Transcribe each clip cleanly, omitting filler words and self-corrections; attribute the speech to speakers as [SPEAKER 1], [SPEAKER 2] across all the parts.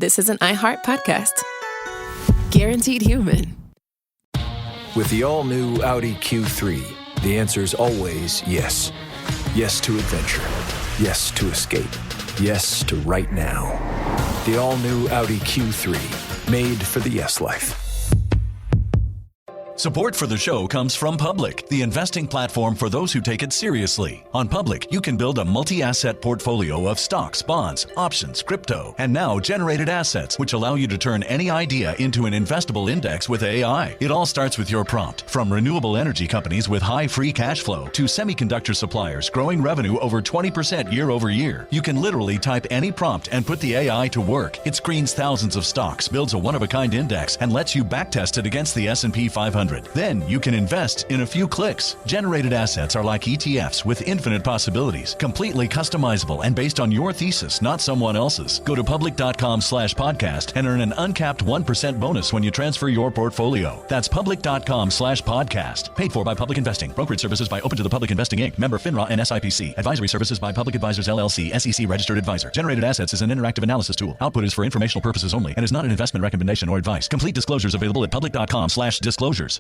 [SPEAKER 1] this is an iHeart podcast. Guaranteed human.
[SPEAKER 2] With the all-new Audi Q3, the answer is always yes. Yes to adventure. Yes to escape. Yes to right now. The all-new Audi Q3, made for the yes life.
[SPEAKER 3] Support for the show comes from Public, the investing platform for those who take it seriously. On Public, you can build a multi-asset portfolio of stocks, bonds, options, crypto, and now generated assets, which allow you to turn any idea into an investable index with AI. It all starts with your prompt. From renewable energy companies with high free cash flow to semiconductor suppliers growing revenue over 20% year over year, you can literally type any prompt and put the AI to work. It screens thousands of stocks, builds a one-of-a-kind index, and lets you backtest it against the S&P 500. Then you can invest in a few clicks. Generated assets are like ETFs with infinite possibilities, completely customizable and based on your thesis, not someone else's. Go to public.com/podcast and earn an uncapped 1% bonus when you transfer your portfolio. That's public.com/podcast. Paid for by Public Investing. Brokerage services by Open to the Public Investing Inc. Member FINRA and SIPC. Advisory services by Public Advisors LLC, SEC registered advisor. Generated assets is an interactive analysis tool. Output is for informational purposes only and is not an investment recommendation or advice. Complete disclosures available at public.com/disclosures.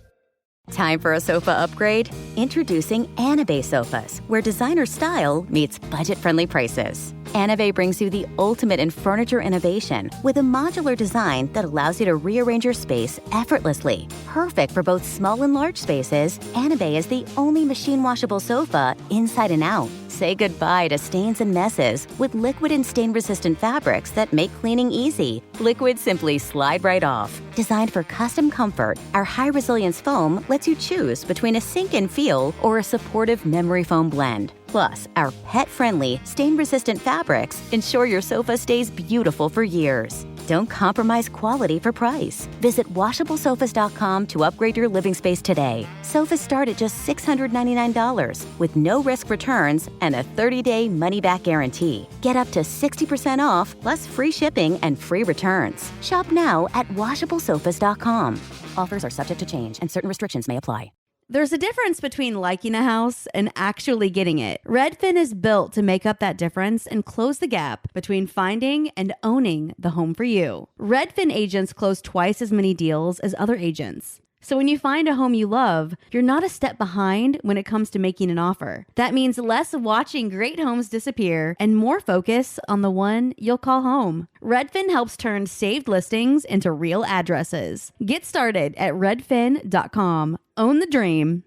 [SPEAKER 4] Time for a sofa upgrade? Introducing Anabe Sofas, where designer style meets budget-friendly prices. Anabe brings you the ultimate in furniture innovation with a modular design that allows you to rearrange your space effortlessly. Perfect for both small and large spaces, Anabe is the only machine-washable sofa inside and out. Say goodbye to stains and messes with liquid and stain-resistant fabrics that make cleaning easy. Liquids simply slide right off. Designed for custom comfort, our high-resilience foam lets you choose between a sink-in feel or a supportive memory foam blend. Plus, our pet-friendly, stain-resistant fabrics ensure your sofa stays beautiful for years. Don't compromise quality for price. Visit washablesofas.com to upgrade your living space today. Sofas start at just $699 with no-risk returns and a 30-day money-back guarantee. Get up to 60% off, plus free shipping and free returns. Shop now at washablesofas.com. Offers are subject to change and certain restrictions may apply.
[SPEAKER 5] There's a difference between liking a house and actually getting it. Redfin is built to make up that difference and close the gap between finding and owning the home for you. Redfin agents close twice as many deals as other agents. So when you find a home you love, you're not a step behind when it comes to making an offer. That means less watching great homes disappear and more focus on the one you'll call home. Redfin helps turn saved listings into real addresses. Get started at redfin.com. Own the dream.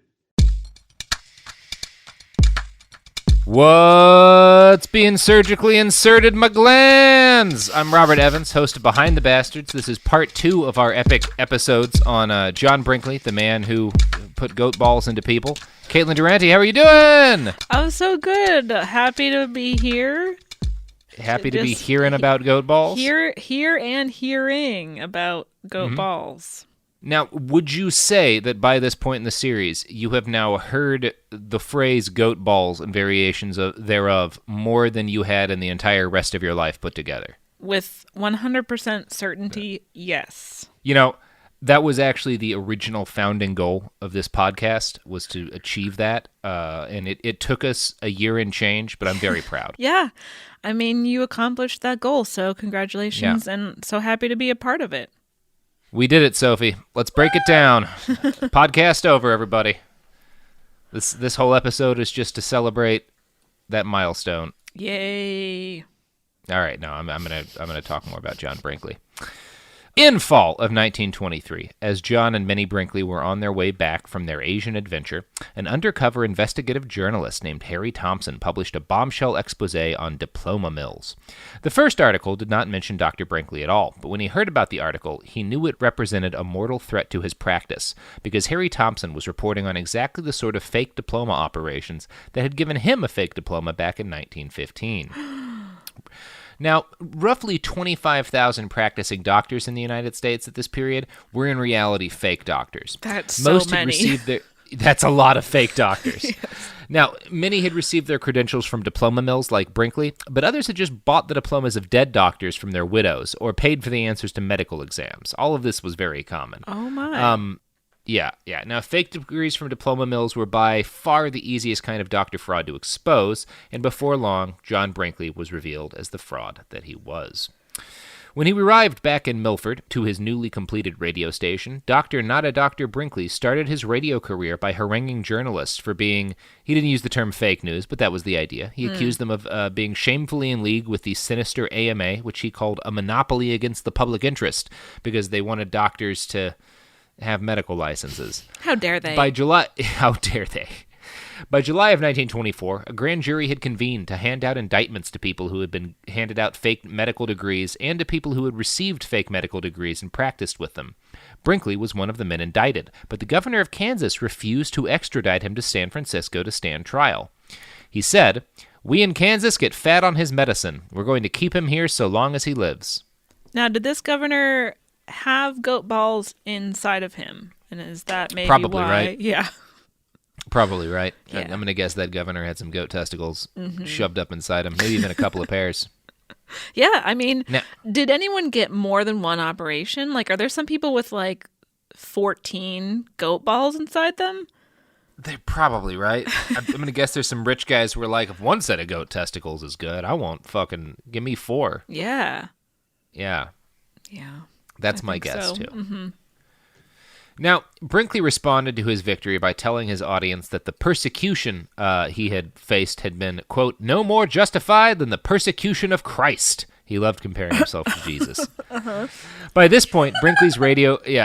[SPEAKER 6] What's being surgically inserted my glands? I'm Robert Evans, host of Behind the Bastards. This is part 2 of our epic episodes on John Brinkley, the man who put goat balls into people. Caitlin Durante, how are you doing?
[SPEAKER 7] I'm so good. Happy to be here.
[SPEAKER 6] Happy to be hearing about goat balls?
[SPEAKER 7] Hear and hearing about goat balls.
[SPEAKER 6] Now, would you say that by this point in the series, you have now heard the phrase goat balls and variations thereof more than you had in the entire rest of your life put together?
[SPEAKER 7] With 100% certainty, yes.
[SPEAKER 6] You know, that was actually the original founding goal of this podcast, was to achieve that. And it took us a year and change, but I'm very proud.
[SPEAKER 7] Yeah. I mean, you accomplished that goal, so congratulations, and so happy to be a part of it.
[SPEAKER 6] We did it, Sophie. Let's break it down. Podcast over, everybody. This whole episode is just to celebrate that milestone.
[SPEAKER 7] Yay!
[SPEAKER 6] All right, now I'm gonna talk more about John Brinkley. In fall of 1923, as John and Minnie Brinkley were on their way back from their Asian adventure, an undercover investigative journalist named Harry Thompson published a bombshell expose on diploma mills. The first article did not mention Dr. Brinkley at all, but when he heard about the article, he knew it represented a mortal threat to his practice, because Harry Thompson was reporting on exactly the sort of fake diploma operations that had given him a fake diploma back in 1915. Now, roughly 25,000 practicing doctors in the United States at this period were in reality fake doctors.
[SPEAKER 7] That's
[SPEAKER 6] Most
[SPEAKER 7] so many.
[SPEAKER 6] had received that's a lot of fake doctors.
[SPEAKER 7] Yes.
[SPEAKER 6] Now, many had received their credentials from diploma mills like Brinkley, but others had just bought the diplomas of dead doctors from their widows or paid for the answers to medical exams. All of this was very common.
[SPEAKER 7] Oh, my.
[SPEAKER 6] Yeah. Now, fake degrees from diploma mills were by far the easiest kind of doctor fraud to expose, and before long, John Brinkley was revealed as the fraud that he was. When he arrived back in Milford to his newly completed radio station, Dr. Nada Dr. Brinkley started his radio career by haranguing journalists for being, he didn't use the term fake news, but that was the idea. He accused them of being shamefully in league with the sinister AMA, which he called a monopoly against the public interest, because they wanted doctors to have medical licenses.
[SPEAKER 7] How dare they?
[SPEAKER 6] How dare they? By July of 1924, a grand jury had convened to hand out indictments to people who had been handed out fake medical degrees and to people who had received fake medical degrees and practiced with them. Brinkley was one of the men indicted, but the governor of Kansas refused to extradite him to San Francisco to stand trial. He said, "We in Kansas get fat on his medicine. We're going to keep him here so long as he lives."
[SPEAKER 7] Now, did this governor have goat balls inside of him? And is that maybe
[SPEAKER 6] Probably
[SPEAKER 7] why?
[SPEAKER 6] right.
[SPEAKER 7] Yeah.
[SPEAKER 6] Probably right.
[SPEAKER 7] Yeah.
[SPEAKER 6] I'm going to guess that governor had some goat testicles shoved up inside him, maybe even a couple of pairs.
[SPEAKER 7] Yeah, I mean,
[SPEAKER 6] Now,
[SPEAKER 7] did anyone get more than one operation? Like, are there some people with, like, 14 goat balls inside them?
[SPEAKER 6] they're probably right. I'm going to guess there's some rich guys who are like, if one set of goat testicles is good, I won't fucking, give me 4.
[SPEAKER 7] Yeah.
[SPEAKER 6] Yeah.
[SPEAKER 7] Yeah.
[SPEAKER 6] That's
[SPEAKER 7] I
[SPEAKER 6] my
[SPEAKER 7] think
[SPEAKER 6] guess,
[SPEAKER 7] so.
[SPEAKER 6] too.
[SPEAKER 7] Mm-hmm.
[SPEAKER 6] Now, Brinkley responded to his victory by telling his audience that the persecution he had faced had been, quote, no more justified than the persecution of Christ. He loved comparing himself to Jesus.
[SPEAKER 7] Uh-huh.
[SPEAKER 6] By this point, Brinkley's radio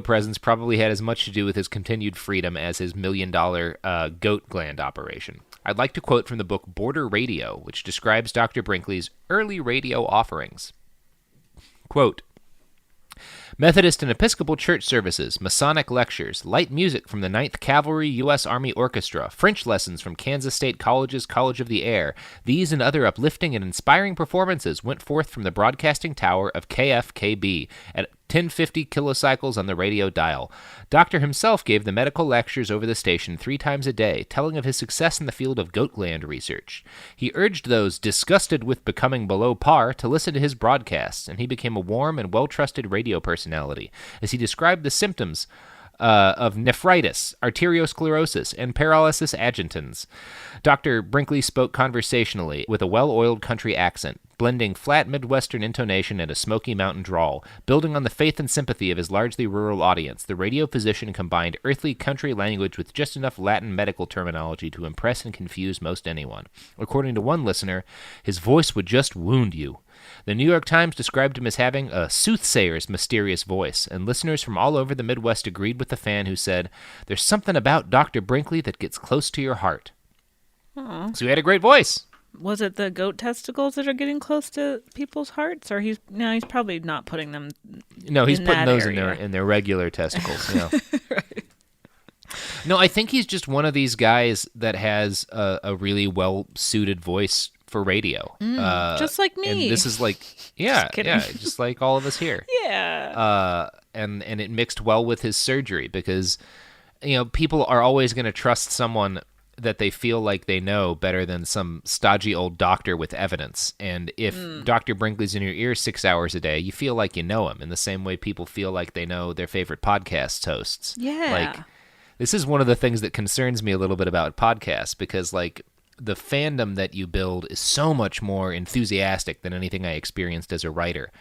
[SPEAKER 6] presence probably had as much to do with his continued freedom as his $1 million goat gland operation. I'd like to quote from the book Border Radio, which describes Dr. Brinkley's early radio offerings. Quote, Methodist and Episcopal church services, Masonic lectures, light music from the 9th Cavalry U.S. Army Orchestra, French lessons from Kansas State College's College of the Air. These and other uplifting and inspiring performances went forth from the broadcasting tower of KFKB at 1050 kilocycles on the radio dial. Doctor himself gave the medical lectures over the station 3 times a day, telling of his success in the field of goat gland research. He urged those disgusted with becoming below par to listen to his broadcasts, and he became a warm and well-trusted radio personality, as he described the symptoms of nephritis, arteriosclerosis, and paralysis agitatans. Dr. Brinkley spoke conversationally with a well-oiled country accent, blending flat Midwestern intonation and a Smoky Mountain drawl. Building on the faith and sympathy of his largely rural audience, the radio physician combined earthly country language with just enough Latin medical terminology to impress and confuse most anyone. According to one listener, his voice would just wound you. The New York Times described him as having a soothsayer's mysterious voice, and listeners from all over the Midwest agreed with the fan who said, "There's something about Dr. Brinkley that gets close to your heart."
[SPEAKER 7] Aww.
[SPEAKER 6] So he had a great voice.
[SPEAKER 7] Was it the goat testicles that are getting close to people's hearts, or he's probably not putting them?
[SPEAKER 6] No, he's putting those
[SPEAKER 7] area.
[SPEAKER 6] in their regular testicles. You know.
[SPEAKER 7] Right.
[SPEAKER 6] No, I think he's just one of these guys that has a really well-suited voice for radio.
[SPEAKER 7] Just like me.
[SPEAKER 6] And this is like, just like all of us here.
[SPEAKER 7] Yeah.
[SPEAKER 6] And it mixed well with his surgery because, you know, people are always going to trust someone that they feel like they know better than some stodgy old doctor with evidence. And if Dr. Brinkley's in your ear 6 hours a day, you feel like you know him in the same way people feel like they know their favorite podcast hosts.
[SPEAKER 7] Yeah.
[SPEAKER 6] Like, this is one of the things that concerns me a little bit about podcasts because, like, the fandom that you build is so much more enthusiastic than anything I experienced as a writer.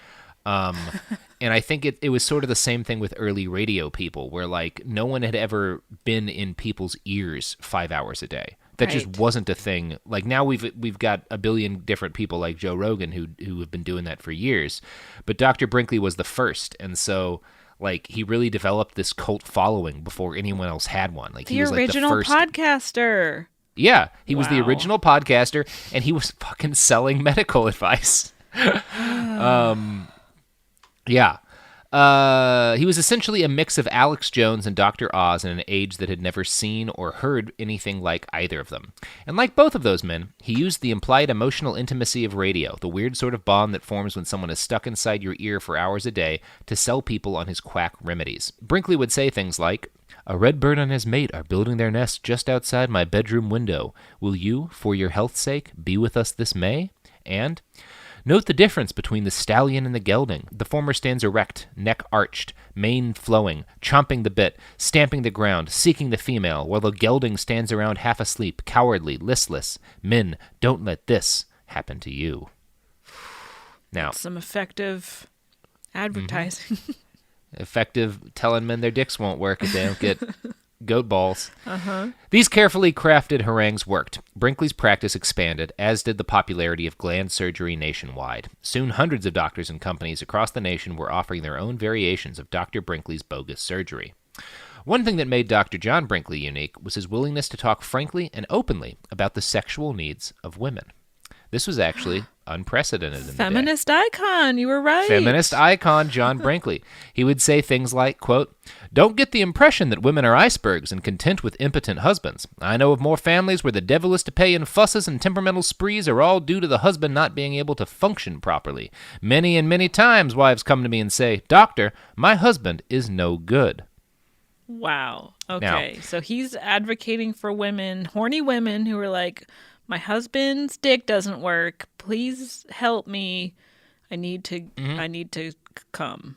[SPEAKER 6] And I think it was sort of the same thing with early radio people where, like, no one had ever been in people's ears 5 hours a day. That just wasn't a thing. Like, now we've got a billion different people like Joe Rogan who have been doing that for years. But Dr. Brinkley was the first, and so, like, he really developed this cult following before anyone else had one. Like, he was like
[SPEAKER 7] original
[SPEAKER 6] the first
[SPEAKER 7] podcaster.
[SPEAKER 6] Yeah, he was the original podcaster, and he was fucking selling medical advice. Yeah. He was essentially a mix of Alex Jones and Dr. Oz in an age that had never seen or heard anything like either of them. And like both of those men, he used the implied emotional intimacy of radio, the weird sort of bond that forms when someone is stuck inside your ear for hours a day, to sell people on his quack remedies. Brinkley would say things like, "A redbird and his mate are building their nest just outside my bedroom window. Will you, for your health's sake, be with us this May?" And, "Note the difference between the stallion and the gelding. The former stands erect, neck arched, mane flowing, chomping the bit, stamping the ground, seeking the female, while the gelding stands around half asleep, cowardly, listless. Men, don't let this happen to you." Now,
[SPEAKER 7] some effective advertising.
[SPEAKER 6] effective telling men their dicks won't work if they don't get goat balls. These carefully crafted harangues worked. Brinkley's practice expanded, as did the popularity of gland surgery nationwide. Soon, hundreds of doctors and companies across the nation were offering their own variations of Dr. Brinkley's bogus surgery. One thing that made Dr. John Brinkley unique was his willingness to talk frankly and openly about the sexual needs of women. This was actually unprecedented in the day.
[SPEAKER 7] Feminist icon, you were right.
[SPEAKER 6] Feminist icon John Brinkley. He would say things like, quote, "Don't get the impression that women are icebergs and content with impotent husbands. I know of more families where the devil is to pay in fusses and temperamental sprees are all due to the husband not being able to function properly. Many and many times wives come to me and say, 'Doctor, my husband is no good.'"
[SPEAKER 7] Wow. Okay. So he's advocating for women, horny women who are like, my husband's dick doesn't work. Please help me. I need to come.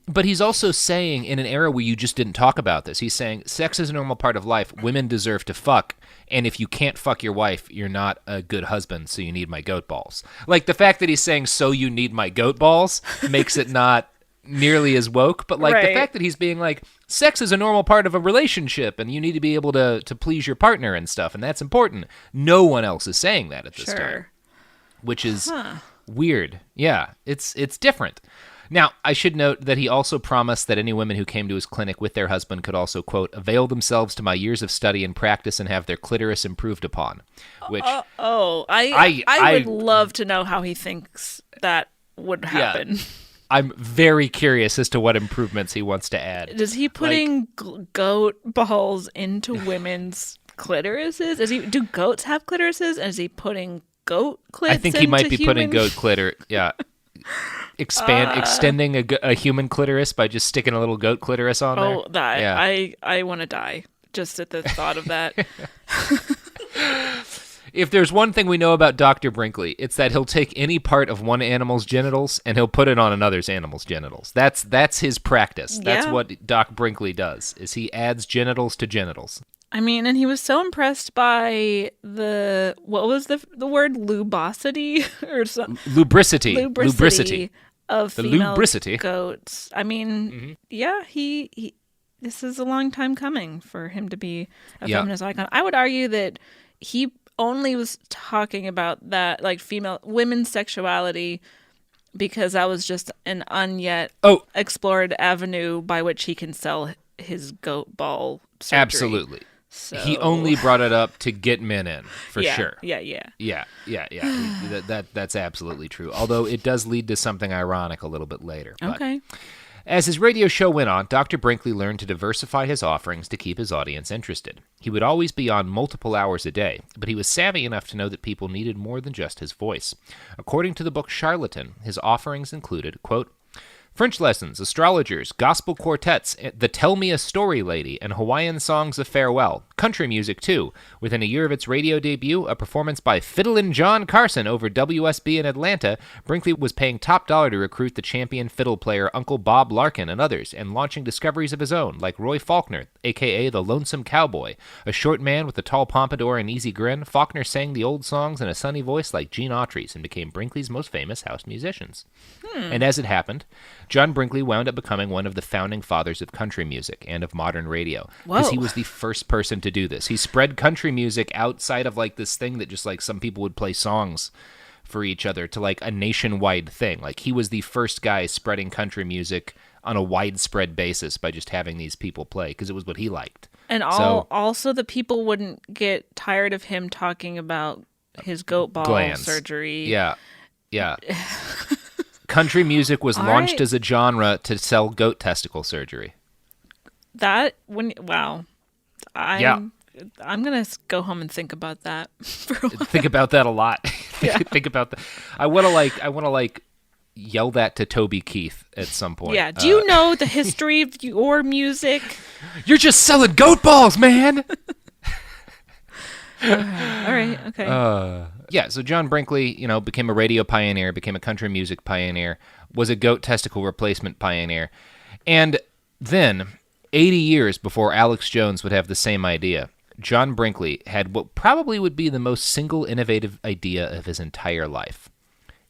[SPEAKER 6] But he's also saying, in an era where you just didn't talk about this, he's saying sex is a normal part of life. Women deserve to fuck. And if you can't fuck your wife, you're not a good husband, so you need my goat balls. Like, the fact that he's saying, so you need my goat balls, makes it not nearly as woke. But, like, the fact that he's being like, sex is a normal part of a relationship, and you need to be able to please your partner and stuff, and that's important. No one else is saying that at this time, which is weird. Yeah, it's different. Now, I should note that he also promised that any women who came to his clinic with their husband could also, quote, "avail themselves to my years of study and practice and have their clitoris improved upon," which...
[SPEAKER 7] I would love to know how he thinks that would happen.
[SPEAKER 6] Yeah. I'm very curious as to what improvements he wants to add.
[SPEAKER 7] Is he putting goat balls into women's clitorises? Do goats have clitorises? Is he putting goat clits
[SPEAKER 6] I think he might be
[SPEAKER 7] human?
[SPEAKER 6] putting goat clitor. Yeah. Extending a human clitoris by just sticking a little goat clitoris on there.
[SPEAKER 7] Oh, that. Yeah. I want to die just at the thought of that.
[SPEAKER 6] If there's one thing we know about Dr. Brinkley, it's that he'll take any part of one animal's genitals and he'll put it on another animal's genitals. That's his practice. That's what Doc Brinkley does, is he adds genitals to genitals.
[SPEAKER 7] I mean, and he was so impressed by what was the word, lubosity or something?
[SPEAKER 6] Lubricity
[SPEAKER 7] of
[SPEAKER 6] the
[SPEAKER 7] female
[SPEAKER 6] lubricity.
[SPEAKER 7] Goats. I mean, he this is a long time coming for him to be a feminist icon. I would argue that he only was talking about that, like, women's sexuality, because that was just an unyet explored avenue by which he can sell his goat ball surgery.
[SPEAKER 6] Absolutely. So... He only brought it up to get men in, for sure.
[SPEAKER 7] Yeah.
[SPEAKER 6] That's absolutely true. Although it does lead to something ironic a little bit later.
[SPEAKER 7] Okay.
[SPEAKER 6] As his radio show went on, Dr. Brinkley learned to diversify his offerings to keep his audience interested. He would always be on multiple hours a day, but he was savvy enough to know that people needed more than just his voice. According to the book Charlatan, his offerings included, quote, French lessons, astrologers, gospel quartets, the Tell Me a Story Lady, and Hawaiian songs of farewell. Country music, too. Within a year of its radio debut, a performance by Fiddlin' John Carson over WSB in Atlanta, Brinkley was paying top dollar to recruit the champion fiddle player Uncle Bob Larkin and others, and launching discoveries of his own, like Roy Faulkner, a.k.a. the Lonesome Cowboy. A short man with a tall pompadour and easy grin, Faulkner sang the old songs in a sunny voice like Gene Autry's and became Brinkley's most famous house musicians. And as it happened, John Brinkley wound up becoming one of the founding fathers of country music and of modern radio, because he was the first person to do this. He spread country music outside of, like, this thing that just, like, some people would play songs for each other to, like, a nationwide thing. Like, he was the first guy spreading country music on a widespread basis by just having these people play, because it was what he liked.
[SPEAKER 7] And also the people wouldn't get tired of him talking about his goat ball surgery.
[SPEAKER 6] Yeah. Country music was launched as a genre to sell goat testicle surgery.
[SPEAKER 7] I'm gonna go home and think about that.
[SPEAKER 6] Think about that a lot. Think about that. I want to yell that to Toby Keith at some point.
[SPEAKER 7] Yeah. Do you know the history of your music?
[SPEAKER 6] You're just selling goat balls, man.
[SPEAKER 7] All right. Okay.
[SPEAKER 6] So John Brinkley, became a radio pioneer, became a country music pioneer, was a goat testicle replacement pioneer, and then 80 years before Alex Jones would have the same idea, John Brinkley had what probably would be the most single innovative idea of his entire life.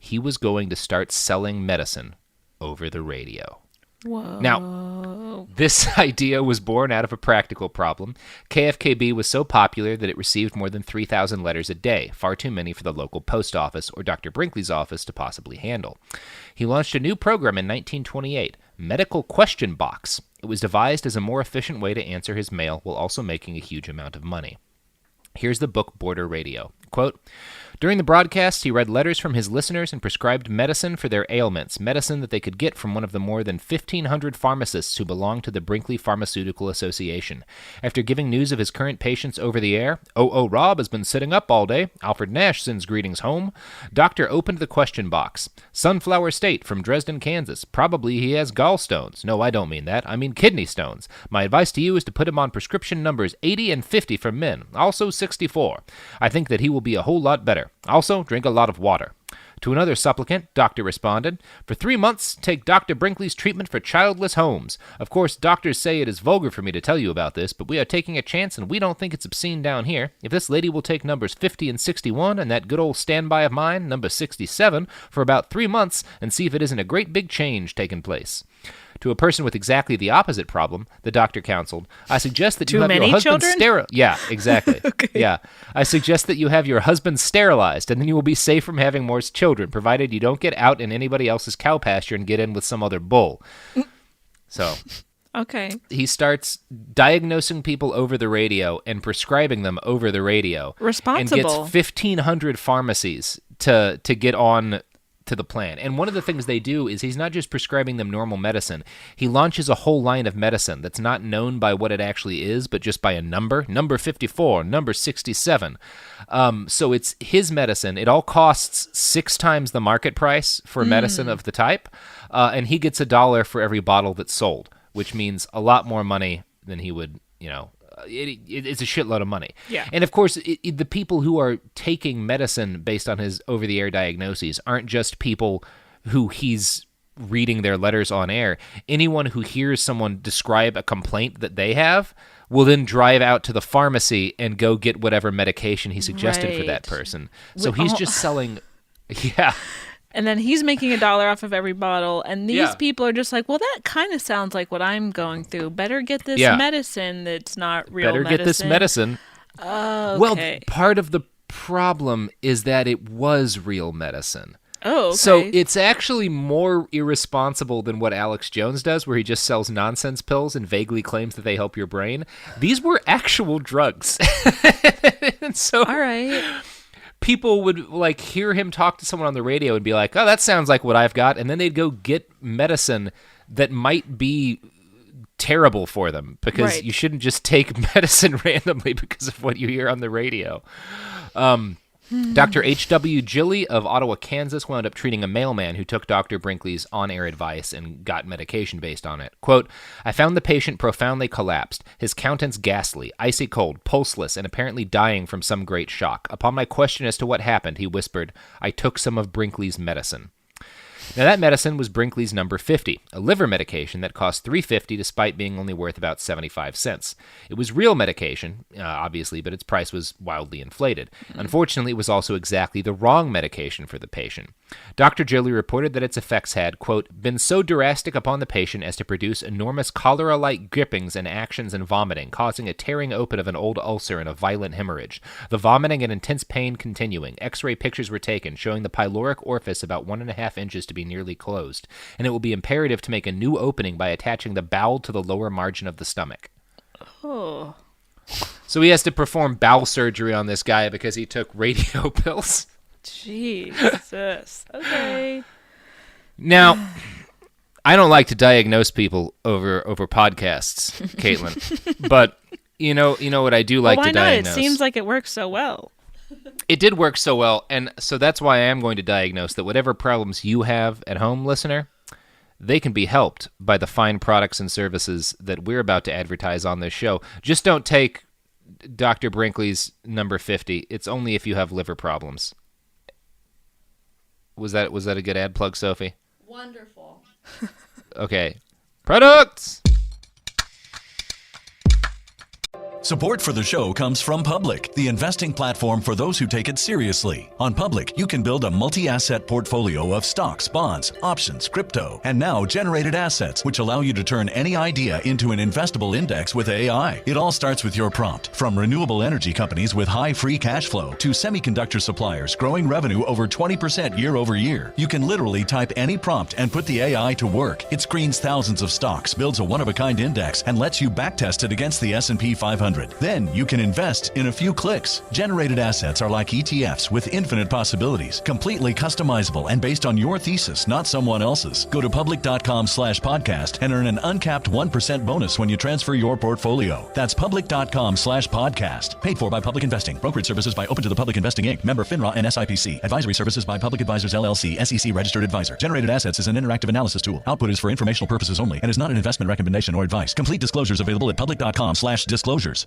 [SPEAKER 6] he was going to start selling medicine over the radio.
[SPEAKER 7] Whoa.
[SPEAKER 6] Now, this idea was born out of a practical problem. KFKB was so popular that it received more than 3,000 letters a day, far too many for the local post office or Dr. Brinkley's office to possibly handle. He launched a new program in 1928, Medical Question Box. It was devised as a more efficient way to answer his mail while also making a huge amount of money. Here's the book Border Radio. Quote, during the broadcast, he read letters from his listeners and prescribed medicine for their ailments, medicine that they could get from one of the more than 1,500 pharmacists who belong to the Brinkley Pharmaceutical Association. After giving news of his current patients over the air, Rob has been sitting up all day. Alfred Nash sends greetings home. Doctor opened the question box. Sunflower State from Dresden, Kansas. Probably he has gallstones. No, I don't mean that. I mean kidney stones. My advice to you is to put him on prescription numbers 80 and 50 for men, also 64. I think that he will be a whole lot better. Also, drink a lot of water. To another supplicant, Doctor responded, for 3 months, take Dr. Brinkley's treatment for childless homes. Of course, doctors say it is vulgar for me to tell you about this, but we are taking a chance and we don't think it's obscene down here. If this lady will take numbers 50 and 61 and that good old standby of mine, number 67, for about 3 months and see if it isn't a great big change taking place. To a person with exactly the opposite problem, the doctor counseled, I suggest that you have your husband sterilized. Yeah, exactly.
[SPEAKER 7] Okay.
[SPEAKER 6] Yeah. I suggest that you have your husband sterilized, and then you will be safe from having more children, provided you don't get out in anybody else's cow pasture and get in with some other bull. So,
[SPEAKER 7] okay.
[SPEAKER 6] he starts diagnosing people over the radio and prescribing them over the radio.
[SPEAKER 7] Responsible.
[SPEAKER 6] And gets 1,500 pharmacies to get on to the plan. And one of the things they do is he's not just prescribing them normal medicine. He launches a whole line of medicine that's not known by what it actually is, but just by a number. Number 54, number 67. So it's his medicine. It all costs 6 times the market price for medicine of the type. And he gets $1 for every bottle that's sold, which means a lot more money than he would, it's a shitload of money.
[SPEAKER 7] Yeah.
[SPEAKER 6] And of course, the people who are taking medicine based on his over-the-air diagnoses aren't just people who he's reading their letters on air. Anyone who hears someone describe a complaint that they have will then drive out to the pharmacy and go get whatever medication he suggested for that person. So he's just selling... Yeah.
[SPEAKER 7] And then he's making $1 off of every bottle. And these people are just like, well, that kind of sounds like what I'm going through. Better get this medicine that's not real medicine.
[SPEAKER 6] Better get this medicine.
[SPEAKER 7] Okay.
[SPEAKER 6] Well, part of the problem is that it was real medicine.
[SPEAKER 7] Oh, okay.
[SPEAKER 6] So it's actually more irresponsible than what Alex Jones does, where he just sells nonsense pills and vaguely claims that they help your brain. These were actual drugs. And so,
[SPEAKER 7] all right.
[SPEAKER 6] People would hear him talk to someone on the radio and be like, oh, that sounds like what I've got. And then they'd go get medicine that might be terrible for them, because you shouldn't just take medicine randomly because of what you hear on the radio. Dr. H.W. Gilly of Ottawa, Kansas, wound up treating a mailman who took Dr. Brinkley's on-air advice and got medication based on it. Quote, I found the patient profoundly collapsed, his countenance ghastly, icy cold, pulseless, and apparently dying from some great shock. Upon my question as to what happened, he whispered, I took some of Brinkley's medicine. Now, that medicine was Brinkley's number 50, a liver medication that cost $3.50 despite being only worth about 75 cents. It was real medication, obviously, but its price was wildly inflated. Unfortunately, it was also exactly the wrong medication for the patient. Dr. Gilly reported that its effects had, quote, been so drastic upon the patient as to produce enormous cholera-like grippings and actions and vomiting, causing a tearing open of an old ulcer and a violent hemorrhage. The vomiting and intense pain continuing. X-ray pictures were taken, showing the pyloric orifice about 1.5 inches to be nearly closed, and it will be imperative to make a new opening by attaching the bowel to the lower margin of the stomach.
[SPEAKER 7] Oh.
[SPEAKER 6] So he has to perform bowel surgery on this guy because he took radio pills.
[SPEAKER 7] Jesus. Okay.
[SPEAKER 6] Now, I don't like to diagnose people over podcasts, Caitlin, but you know what I do like to diagnose.
[SPEAKER 7] It seems like it works so well.
[SPEAKER 6] It did work so well, and so that's why I am going to diagnose that whatever problems you have at home, listener, they can be helped by the fine products and services that we're about to advertise on this show. Just don't take Dr. Brinkley's number 50. It's only if you have liver problems. Was that a good ad plug, Sophie?
[SPEAKER 5] Wonderful.
[SPEAKER 6] Okay. Products!
[SPEAKER 3] Support for the show comes from Public, the investing platform for those who take it seriously. On Public, you can build a multi-asset portfolio of stocks, bonds, options, crypto, and now generated assets, which allow you to turn any idea into an investable index with AI. It all starts with your prompt. From renewable energy companies with high free cash flow to semiconductor suppliers growing revenue over 20% year over year, you can literally type any prompt and put the AI to work. It screens thousands of stocks, builds a one-of-a-kind index, and lets you backtest it against the S&P 500. Then you can invest in a few clicks. Generated assets are like ETFs with infinite possibilities, completely customizable and based on your thesis, not someone else's. Go to public.com/podcast and earn an uncapped 1% bonus when you transfer your portfolio. That's public.com/podcast. Paid for by Public Investing. Brokerage services by Open to the Public Investing Inc. Member FINRA and SIPC. Advisory services by Public Advisors LLC, SEC registered advisor. Generated assets is an interactive analysis tool. Output is for informational purposes only and is not an investment recommendation or advice. Complete disclosures available at public.com/disclosures.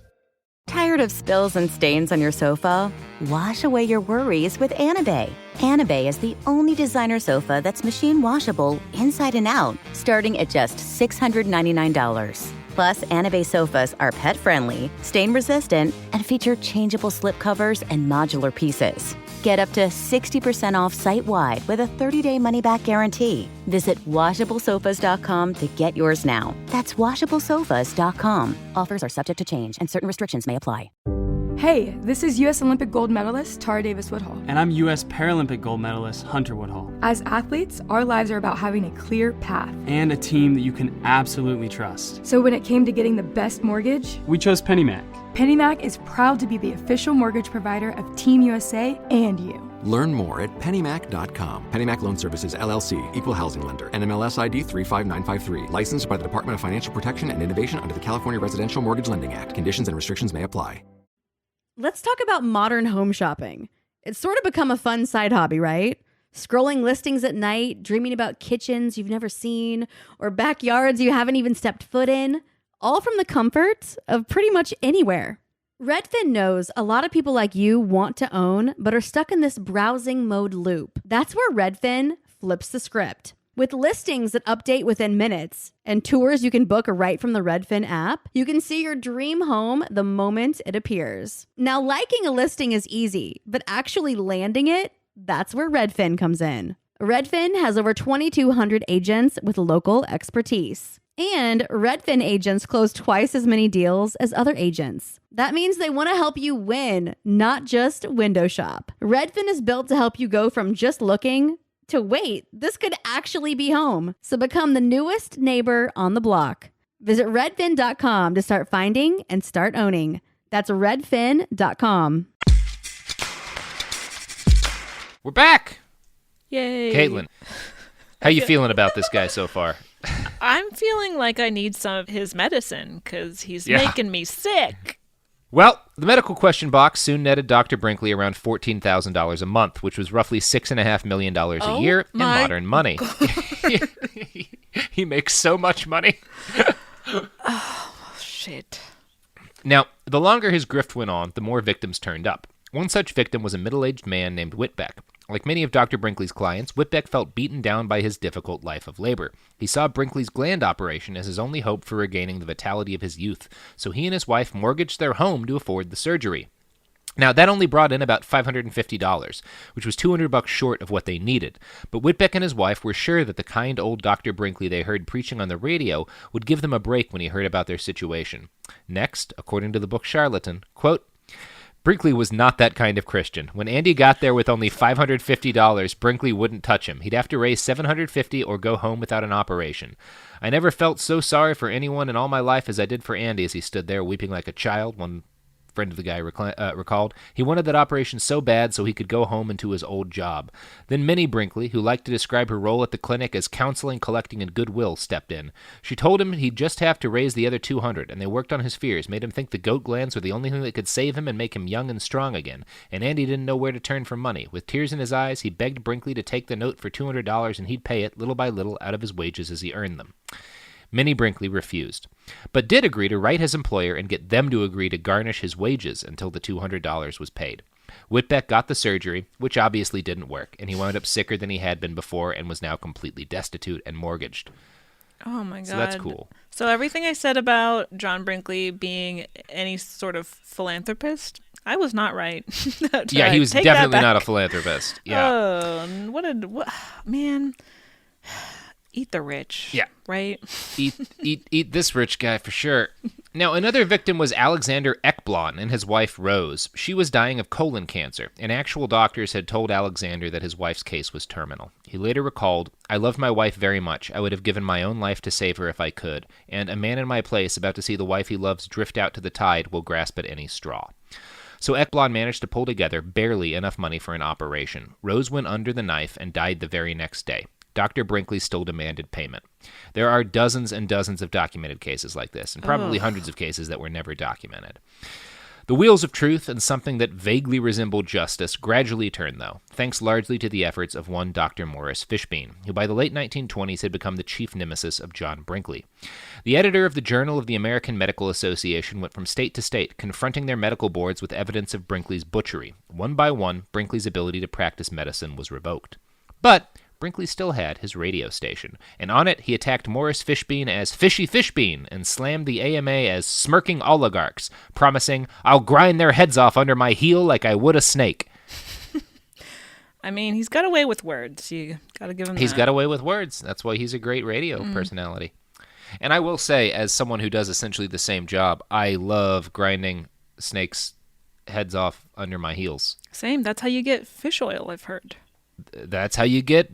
[SPEAKER 4] Tired of spills and stains on your sofa? Wash away your worries with Anabay. Anabay is the only designer sofa that's machine washable inside and out, starting at just $699. Plus, Anabay sofas are pet-friendly, stain-resistant, and feature changeable slipcovers and modular pieces. Get up to 60% off site-wide with a 30-day money-back guarantee. Visit washablesofas.com to get yours now. That's washablesofas.com. Offers are subject to change, and certain restrictions may apply.
[SPEAKER 8] Hey, this is U.S. Olympic gold medalist Tara Davis Woodhull.
[SPEAKER 9] And I'm U.S. Paralympic gold medalist Hunter Woodhull.
[SPEAKER 8] As athletes, our lives are about having a clear path.
[SPEAKER 9] And a team that you can absolutely trust.
[SPEAKER 8] So when it came to getting the best mortgage,
[SPEAKER 9] we chose PennyMac.
[SPEAKER 8] PennyMac is proud to be the official mortgage provider of Team USA and you.
[SPEAKER 10] Learn more at pennymac.com. PennyMac Loan Services, LLC, Equal Housing Lender, NMLS ID 35953. Licensed by the Department of Financial Protection and Innovation under the California Residential Mortgage Lending Act. Conditions and restrictions may apply.
[SPEAKER 5] Let's talk about modern home shopping. It's sort of become a fun side hobby, right? Scrolling listings at night, dreaming about kitchens you've never seen, or backyards you haven't even stepped foot in, all from the comfort of pretty much anywhere. Redfin knows a lot of people like you want to own, but are stuck in this browsing mode loop. That's where Redfin flips the script. With listings that update within minutes and tours you can book right from the Redfin app, you can see your dream home the moment it appears. Now, liking a listing is easy, but actually landing it, that's where Redfin comes in. Redfin has over 2,200 agents with local expertise. And Redfin agents close twice as many deals as other agents. That means they want to help you win, not just window shop. Redfin is built to help you go from just looking to wait, this could actually be home. So become the newest neighbor on the block. Visit redfin.com to start finding and start owning. That's redfin.com.
[SPEAKER 6] We're back.
[SPEAKER 7] Yay.
[SPEAKER 6] Caitlin, how you feeling about this guy so far?
[SPEAKER 7] I'm feeling like I need some of his medicine because he's making me sick.
[SPEAKER 6] Well, the medical question box soon netted Dr. Brinkley around $14,000 a month, which was roughly $6.5 million a year in modern money. He makes so much money.
[SPEAKER 7] Oh, shit.
[SPEAKER 6] Now, the longer his grift went on, the more victims turned up. One such victim was a middle-aged man named Whitbeck. Like many of Dr. Brinkley's clients, Whitbeck felt beaten down by his difficult life of labor. He saw Brinkley's gland operation as his only hope for regaining the vitality of his youth, so he and his wife mortgaged their home to afford the surgery. Now, that only brought in about $550, which was $200 short of what they needed. But Whitbeck and his wife were sure that the kind old Dr. Brinkley they heard preaching on the radio would give them a break when he heard about their situation. Next, according to the book Charlatan, quote, Brinkley was not that kind of Christian. When Andy got there with only $550, Brinkley wouldn't touch him. He'd have to raise $750 or go home without an operation. I never felt so sorry for anyone in all my life as I did for Andy as he stood there weeping like a child, one friend of the guy recalled. He wanted that operation so bad so he could go home into his old job. Then Minnie Brinkley, who liked to describe her role at the clinic as counseling, collecting, and goodwill, stepped in. She told him he'd just have to raise the other $200, and they worked on his fears, made him think the goat glands were the only thing that could save him and make him young and strong again. And Andy didn't know where to turn for money. With tears in his eyes, he begged Brinkley to take the note for $200, and he'd pay it little by little out of his wages as he earned them. Minnie Brinkley refused, but did agree to write his employer and get them to agree to garnish his wages until the $200 was paid. Whitbeck got the surgery, which obviously didn't work, and he wound up sicker than he had been before and was now completely destitute and mortgaged.
[SPEAKER 7] Oh my God.
[SPEAKER 6] So that's cool.
[SPEAKER 7] So everything I said about John Brinkley being any sort of philanthropist, I was not right.
[SPEAKER 6] Yeah, he was definitely not a philanthropist. Yeah.
[SPEAKER 7] Oh, man. Eat the rich.
[SPEAKER 6] Yeah.
[SPEAKER 7] Right?
[SPEAKER 6] Eat this rich guy for sure. Now, another victim was Alexander Ekblom and his wife Rose. She was dying of colon cancer, and actual doctors had told Alexander that his wife's case was terminal. He later recalled, "I loved my wife very much. I would have given my own life to save her if I could. And a man in my place, about to see the wife he loves drift out to the tide, will grasp at any straw." So Ekblom managed to pull together barely enough money for an operation. Rose went under the knife and died the very next day. Dr. Brinkley still demanded payment. There are dozens and dozens of documented cases like this, and probably hundreds of cases that were never documented. The wheels of truth and something that vaguely resembled justice gradually turned, though, thanks largely to the efforts of one Dr. Morris Fishbein, who by the late 1920s had become the chief nemesis of John Brinkley. The editor of the Journal of the American Medical Association went from state to state, confronting their medical boards with evidence of Brinkley's butchery. One by one, Brinkley's ability to practice medicine was revoked. But Brinkley still had his radio station, and on it he attacked Morris Fishbein as Fishy Fishbein and slammed the AMA as smirking oligarchs, promising, "I'll grind their heads off under my heel like I would a snake."
[SPEAKER 7] I mean, he's got away with words. You got to give him
[SPEAKER 6] He's
[SPEAKER 7] that.
[SPEAKER 6] got away with words. That's why he's a great radio personality. And I will say, as someone who does essentially the same job, I love grinding snakes' heads off under my heels.
[SPEAKER 7] Same. That's how you get fish oil, I've heard.
[SPEAKER 6] That's how you get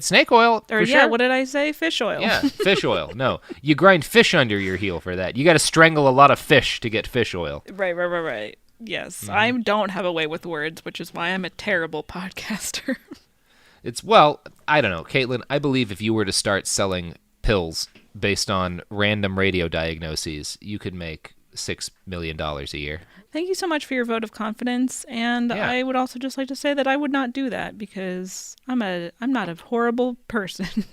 [SPEAKER 6] snake oil.
[SPEAKER 7] Or
[SPEAKER 6] sure.
[SPEAKER 7] What did I say? Fish oil.
[SPEAKER 6] Yeah, fish oil. No, you grind fish under your heel for that. You got to strangle a lot of fish to get fish oil.
[SPEAKER 7] Right. Yes, I don't have a way with words, which is why I'm a terrible podcaster.
[SPEAKER 6] I don't know, Caitlin. I believe if you were to start selling pills based on random radio diagnoses, you could make $6 million a year.
[SPEAKER 7] Thank you so much for your vote of confidence, and
[SPEAKER 6] Yeah.
[SPEAKER 7] I would also just like to say that I would not do that because I'm not a horrible person.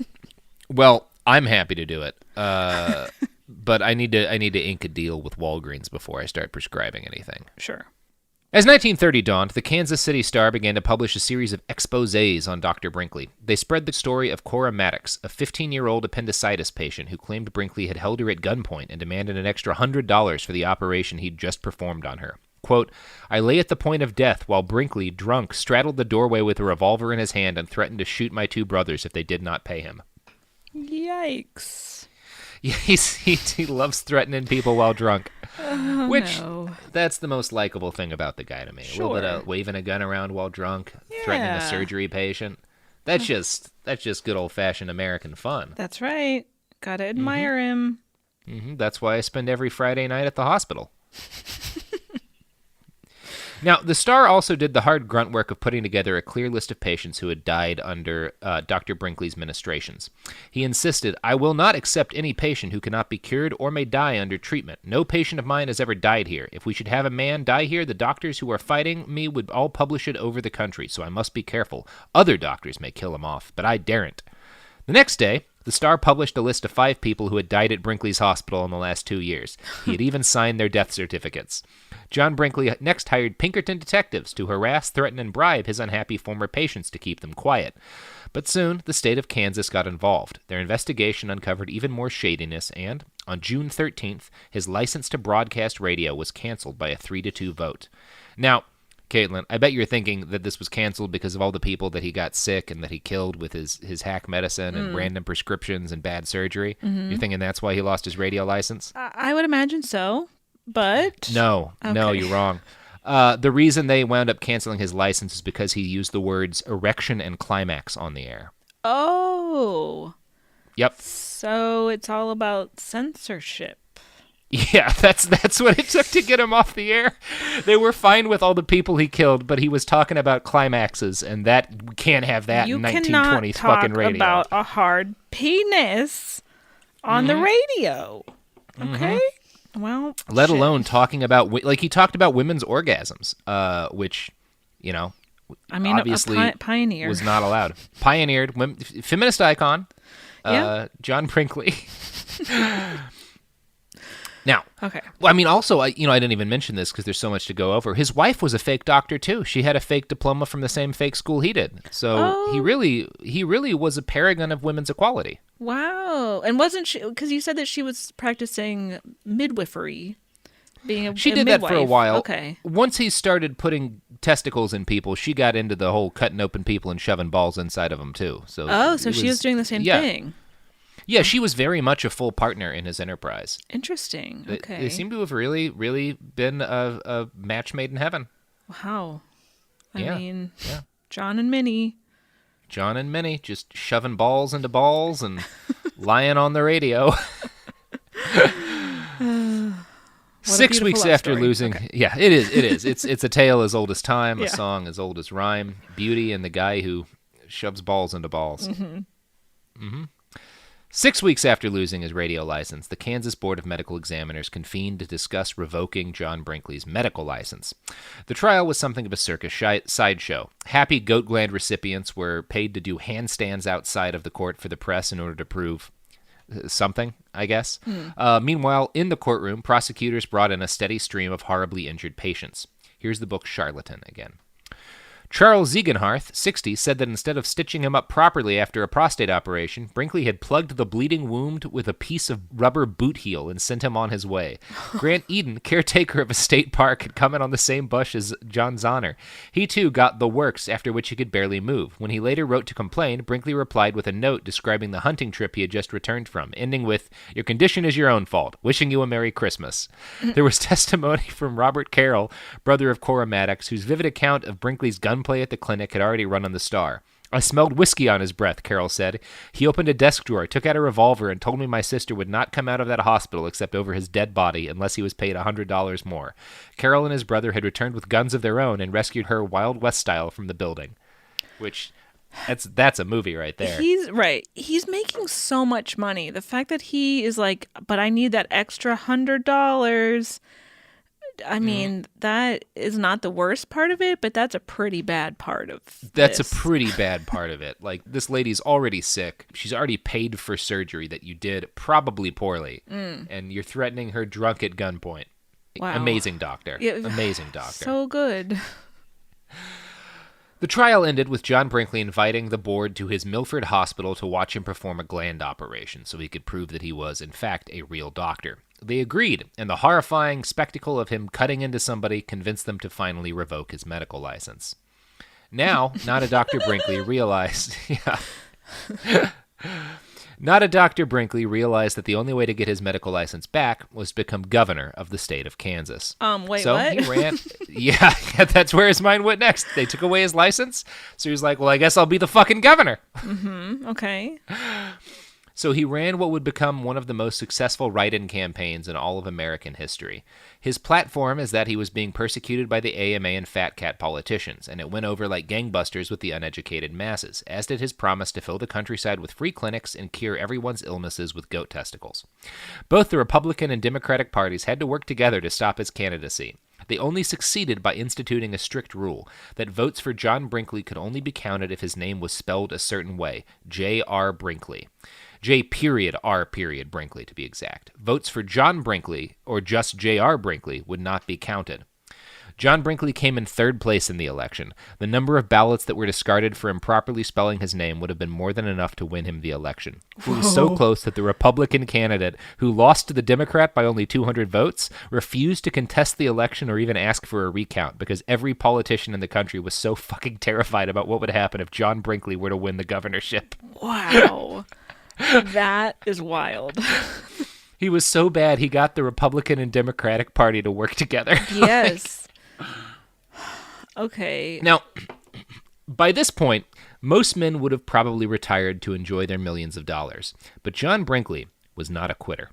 [SPEAKER 6] Well, I'm happy to do it, but I need to ink a deal with Walgreens before I start prescribing anything.
[SPEAKER 7] Sure.
[SPEAKER 6] As 1930 dawned, the Kansas City Star began to publish a series of exposés on Dr. Brinkley. They spread the story of Cora Maddox, a 15-year-old appendicitis patient who claimed Brinkley had held her at gunpoint and demanded an extra $100 for the operation he'd just performed on her. Quote, "I lay at the point of death while Brinkley, drunk, straddled the doorway with a revolver in his hand and threatened to shoot my 2 brothers if they did not pay him."
[SPEAKER 7] Yikes.
[SPEAKER 6] Yeah, he loves threatening people while drunk. Which,
[SPEAKER 7] no.
[SPEAKER 6] That's the most likable thing about the guy to me.
[SPEAKER 7] Sure.
[SPEAKER 6] A little bit of waving a gun around while drunk, threatening a surgery patient. That's just good old-fashioned American fun.
[SPEAKER 7] That's right. Gotta admire him.
[SPEAKER 6] That's why I spend every Friday night at the hospital. Now, the Star also did the hard grunt work of putting together a clear list of patients who had died under Dr. Brinkley's ministrations. He insisted, "I will not accept any patient who cannot be cured or may die under treatment. No patient of mine has ever died here. If we should have a man die here, the doctors who are fighting me would all publish it over the country, so I must be careful. Other doctors may kill him off, but I daren't." The next day, the Star published a list of 5 people who had died at Brinkley's hospital in the last 2 years. He had even signed their death certificates. John Brinkley next hired Pinkerton detectives to harass, threaten, and bribe his unhappy former patients to keep them quiet. But soon, the state of Kansas got involved. Their investigation uncovered even more shadiness, and on June 13th, his license to broadcast radio was canceled by a 3-2 vote. Now, Caitlin, I bet you're thinking that this was canceled because of all the people that he got sick and that he killed with his hack medicine and random prescriptions and bad surgery. You're thinking that's why he lost his radio license?
[SPEAKER 7] I would imagine so, but...
[SPEAKER 6] No, you're wrong. The reason they wound up canceling his license is because he used the words erection and climax on the air.
[SPEAKER 7] Oh.
[SPEAKER 6] Yep.
[SPEAKER 7] So it's all about censorship.
[SPEAKER 6] Yeah, that's what it took to get him off the air. They were fine with all the people he killed, but he was talking about climaxes, and that we can't have that in 1920s fucking radio.
[SPEAKER 7] You cannot talk about a hard penis on the radio. Okay? Well,
[SPEAKER 6] let alone talking about, like, he talked about women's orgasms, which, you know,
[SPEAKER 7] I mean,
[SPEAKER 6] obviously
[SPEAKER 7] a pioneer
[SPEAKER 6] was not allowed. Pioneered, feminist icon,
[SPEAKER 7] Yeah.
[SPEAKER 6] John Brinkley. Now,
[SPEAKER 7] Okay.
[SPEAKER 6] well, I mean, also, I didn't even mention this because there's so much to go over. His wife was a fake doctor too. She had a fake diploma from the same fake school he did. So he really was a paragon of women's equality.
[SPEAKER 7] Wow. And wasn't she? Because you said that she was practicing midwifery, being a
[SPEAKER 6] She
[SPEAKER 7] a
[SPEAKER 6] did
[SPEAKER 7] midwife.
[SPEAKER 6] that for a while.
[SPEAKER 7] Okay.
[SPEAKER 6] Once he started putting testicles in people, she got into the whole cutting open people and shoving balls inside of them too. So
[SPEAKER 7] So she was doing the same
[SPEAKER 6] yeah.
[SPEAKER 7] thing.
[SPEAKER 6] Yeah, she was very much a full partner in his enterprise.
[SPEAKER 7] Interesting. Okay.
[SPEAKER 6] They seem to have really, really been a match made in heaven.
[SPEAKER 7] Wow. I mean,
[SPEAKER 6] yeah.
[SPEAKER 7] John and Minnie.
[SPEAKER 6] John and Minnie just shoving balls into balls and lying on the radio. 6 weeks after losing, yeah, it is. It's a tale as old as time, a song as old as rhyme. Beauty and the guy who shoves balls into balls. 6 weeks after losing his radio license, the Kansas Board of Medical Examiners convened to discuss revoking John Brinkley's medical license. The trial was something of a circus sideshow. Happy goat gland recipients were paid to do handstands outside of the court for the press in order to prove something, I guess. Meanwhile, in the courtroom, prosecutors brought in a steady stream of horribly injured patients. Here's the book Charlatan again. Charles Ziegenhardt, 60, said that instead of stitching him up properly after a prostate operation, Brinkley had plugged the bleeding wound with a piece of rubber boot heel and sent him on his way. Grant Eden, caretaker of a state park, had come in on the same bus as John Zahner. He, too, got the works, after which he could barely move. When he later wrote to complain, Brinkley replied with a note describing the hunting trip he had just returned from, ending with, "Your condition is your own fault. Wishing you a Merry Christmas." There was testimony from Robert Carroll, brother of Cora Maddox, whose vivid account of Brinkley's gunplay at the clinic had already run on the Star. "I smelled whiskey on his breath," Carroll said. "He opened a desk drawer, took out a revolver, and told me my sister would not come out of that hospital except over his dead body unless he was paid $100 more. Carroll and his brother had returned with guns of their own and rescued her Wild West style from the building." Which, that's a movie right there.
[SPEAKER 7] He's right. He's making so much money. The fact that he is like, but I need that extra $100. I mean, that is not the worst part of it, but that's a pretty bad part of
[SPEAKER 6] That's
[SPEAKER 7] this.
[SPEAKER 6] a pretty bad part of it. Like, this lady's already sick. She's already paid for surgery that you did probably poorly. And you're threatening her drunk at gunpoint.
[SPEAKER 7] Wow.
[SPEAKER 6] Amazing doctor.
[SPEAKER 7] Yeah,
[SPEAKER 6] Amazing doctor.
[SPEAKER 7] So good.
[SPEAKER 6] The trial ended with John Brinkley inviting the board to his Milford hospital to watch him perform a gland operation so he could prove that he was, in fact, a real doctor. They agreed, and the horrifying spectacle of him cutting into somebody convinced them to finally revoke his medical license. Now, not a Dr. Brinkley realized... Not a Dr. Brinkley realized that the only way to get his medical license back was to become governor of the state of Kansas.
[SPEAKER 7] Wait,
[SPEAKER 6] so
[SPEAKER 7] what?
[SPEAKER 6] he ran. Yeah, that's where his mind went next. They took away his license, so he was like, "Well, I guess I'll be the fucking governor."
[SPEAKER 7] Okay.
[SPEAKER 6] So he ran what would become one of the most successful write-in campaigns in all of American history. His platform is that he was being persecuted by the AMA and fat cat politicians, and it went over like gangbusters with the uneducated masses, as did his promise to fill the countryside with free clinics and cure everyone's illnesses with goat testicles. Both the Republican and Democratic parties had to work together to stop his candidacy. They only succeeded by instituting a strict rule that votes for John Brinkley could only be counted if his name was spelled a certain way, J.R. Brinkley. J.R. Brinkley, to be exact. Votes for John Brinkley, or just J.R. Brinkley, would not be counted. John Brinkley came in third place in the election. The number of ballots that were discarded for improperly spelling his name would have been more than enough to win him the election. It was so close that the Republican candidate, who lost to the Democrat by only 200 votes, refused to contest the election or even ask for a recount because every politician in the country was so fucking terrified about what would happen if John Brinkley were to win the governorship.
[SPEAKER 7] Wow. That is wild.
[SPEAKER 6] He was so bad he got the Republican and Democratic Party to work together.
[SPEAKER 7] Yes. Okay.
[SPEAKER 6] Now, by this point, most men would have probably retired to enjoy their millions of dollars. But John Brinkley was not a quitter.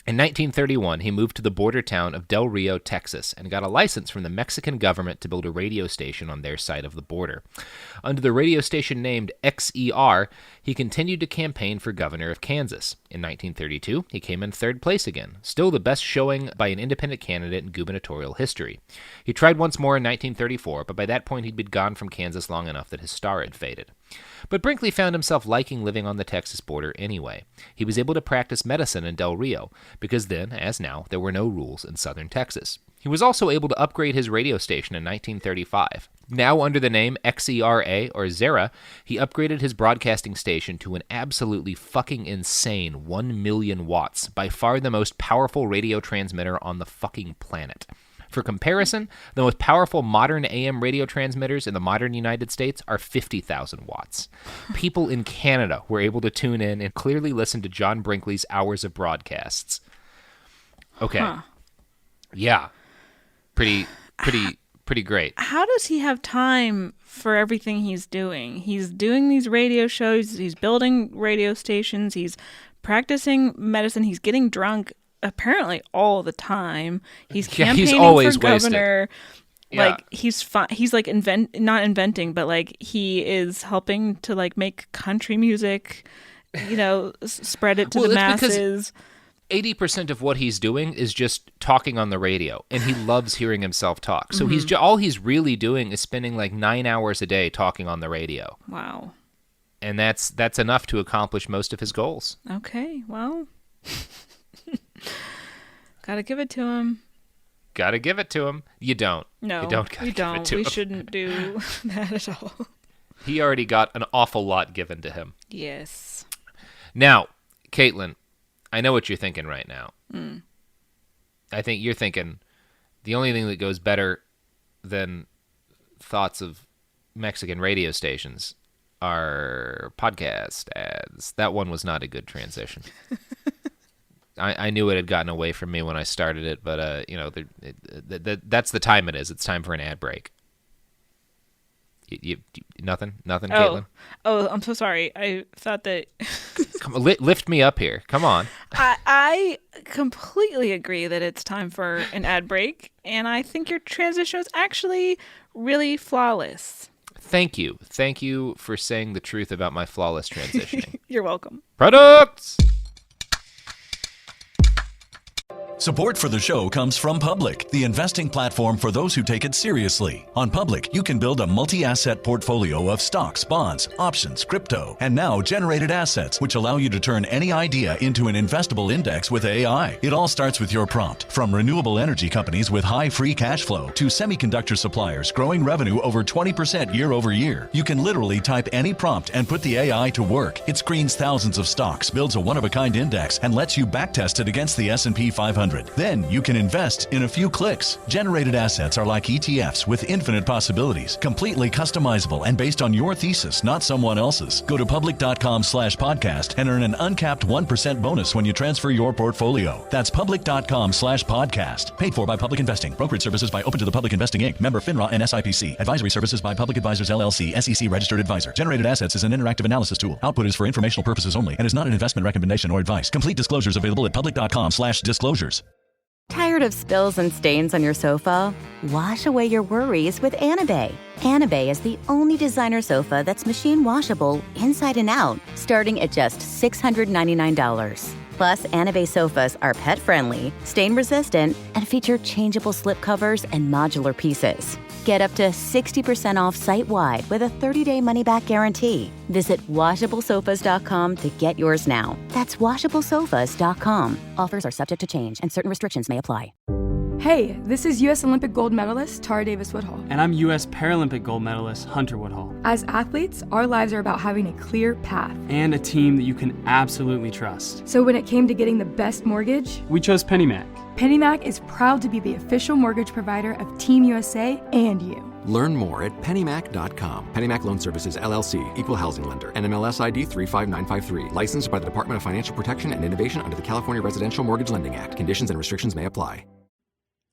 [SPEAKER 6] In 1931, he moved to the border town of Del Rio, Texas, and got a license from the Mexican government to build a radio station on their side of the border. Under the radio station named XER, he continued to campaign for governor of Kansas. In 1932, he came in third place again, still the best showing by an independent candidate in gubernatorial history. He tried once more in 1934, but by that point he'd been gone from Kansas long enough that his star had faded. But Brinkley found himself liking living on the Texas border anyway. He was able to practice medicine in Del Rio, because then, as now, there were no rules in southern Texas. He was also able to upgrade his radio station in 1935. Now under the name XERA, or Zera, he upgraded his broadcasting station to an absolutely fucking insane 1 million watts, by far the most powerful radio transmitter on the fucking planet. For comparison, the most powerful modern AM radio transmitters in the modern United States are 50,000 watts. People in Canada were able to tune in and clearly listen to John Brinkley's hours of broadcasts. Okay. Huh. Yeah. Pretty great.
[SPEAKER 7] How does he have time for everything he's doing? He's doing these radio shows, he's building radio stations, he's practicing medicine, he's getting drunk apparently all the time. He's campaigning for governor.
[SPEAKER 6] Yeah.
[SPEAKER 7] Like he's like not inventing, but like he is helping to like make country music, spread it to the masses.
[SPEAKER 6] 80% of what he's doing is just talking on the radio, and he loves hearing himself talk. So all he's really doing is spending like 9 hours a day talking on the radio.
[SPEAKER 7] Wow.
[SPEAKER 6] And that's enough to accomplish most of his goals.
[SPEAKER 7] Okay, well, gotta give it to him.
[SPEAKER 6] Gotta give it to him. You don't.
[SPEAKER 7] No,
[SPEAKER 6] you don't. Give it to
[SPEAKER 7] we
[SPEAKER 6] him.
[SPEAKER 7] shouldn't do that at all.
[SPEAKER 6] He already got an awful lot given to him.
[SPEAKER 7] Yes.
[SPEAKER 6] Now, Caitlin, I know what you're thinking right now.
[SPEAKER 7] Mm.
[SPEAKER 6] I think you're thinking the only thing that goes better than thoughts of Mexican radio stations are podcast ads. That one was not a good transition. I knew it had gotten away from me when I started it, but that's the time it is. It's time for an ad break. Nothing, Caitlin?
[SPEAKER 7] Oh, I'm so sorry. I thought that...
[SPEAKER 6] Come on, lift me up here. Come on.
[SPEAKER 7] I completely agree that it's time for an ad break, and I think your transition was actually really flawless.
[SPEAKER 6] Thank you. Thank you for saying the truth about my flawless transitioning.
[SPEAKER 7] You're welcome.
[SPEAKER 6] Products!
[SPEAKER 3] Support for the show comes from Public, the investing platform for those who take it seriously. On Public, you can build a multi-asset portfolio of stocks, bonds, options, crypto, and now generated assets, which allow you to turn any idea into an investable index with AI. It all starts with your prompt. From renewable energy companies with high free cash flow to semiconductor suppliers growing revenue over 20% year over year, you can literally type any prompt and put the AI to work. It screens thousands of stocks, builds a one-of-a-kind index, and lets you backtest it against the S&P 500. Then you can invest in a few clicks. Generated assets are like ETFs with infinite possibilities, completely customizable and based on your thesis, not someone else's. Go to public.com/podcast and earn an uncapped 1% bonus when you transfer your portfolio. That's public.com/podcast. Paid for by Public Investing. Brokerage services by Open to the Public Investing Inc. Member FINRA and SIPC. Advisory services by Public Advisors LLC, SEC registered advisor. Generated assets is an interactive analysis tool. Output is for informational purposes only and is not an investment recommendation or advice. Complete disclosures available at public.com/disclosures.
[SPEAKER 4] Tired of spills and stains on your sofa? Wash away your worries with Anabay. Anabay is the only designer sofa that's machine washable inside and out, starting at just $699. Plus, Anabay sofas are pet-friendly, stain-resistant, and feature changeable slip covers and modular pieces. Get up to 60% off site-wide with a 30-day money-back guarantee. Visit washablesofas.com to get yours now. That's washablesofas.com. Offers are subject to change, and certain restrictions may apply.
[SPEAKER 8] Hey, this is U.S. Olympic gold medalist Tara Davis-Woodhull.
[SPEAKER 9] And I'm U.S. Paralympic gold medalist Hunter Woodhull.
[SPEAKER 8] As athletes, our lives are about having a clear path.
[SPEAKER 9] And a team that you can absolutely trust.
[SPEAKER 8] So when it came to getting the best mortgage,
[SPEAKER 9] we chose PennyMac.
[SPEAKER 8] PennyMac is proud to be the official mortgage provider of Team USA and you.
[SPEAKER 10] Learn more at pennymac.com. PennyMac Loan Services, LLC, Equal Housing Lender, NMLS ID 35953. Licensed by the Department of Financial Protection and Innovation under the California Residential Mortgage Lending Act. Conditions and restrictions may apply.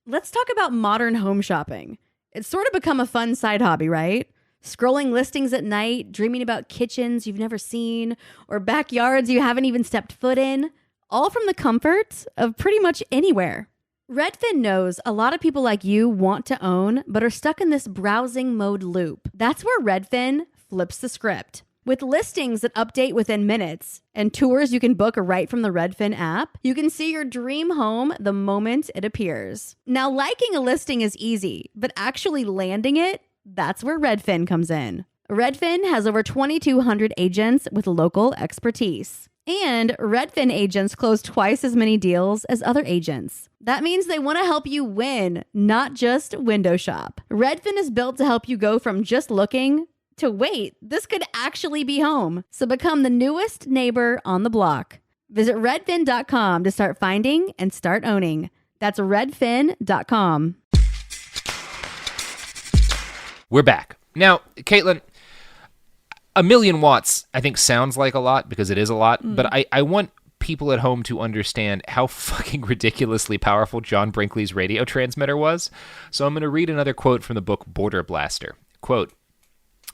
[SPEAKER 5] Let's talk about modern home shopping. It's sort of become a fun side hobby, right? Scrolling listings at night, dreaming about kitchens you've never seen, or backyards you haven't even stepped foot in, all from the comfort of pretty much anywhere. Redfin knows a lot of people like you want to own, but are stuck in this browsing mode loop. That's where Redfin flips the script. With listings that update within minutes and tours you can book right from the Redfin app, you can see your dream home the moment it appears. Now, liking a listing is easy, but actually landing it, that's where Redfin comes in. Redfin has over 2,200 agents with local expertise. And Redfin agents close twice as many deals as other agents. That means they want to help you win, not just window shop. Redfin is built to help you go from just looking to wait, this could actually be home. So become the newest neighbor on the block. Visit redfin.com to start finding and start owning. That's redfin.com.
[SPEAKER 6] We're back. Now, Caitlin, 1,000,000 watts, I think, sounds like a lot because it is a lot, but I want people at home to understand how fucking ridiculously powerful John Brinkley's radio transmitter was. So I'm going to read another quote from the book Border Blaster. Quote,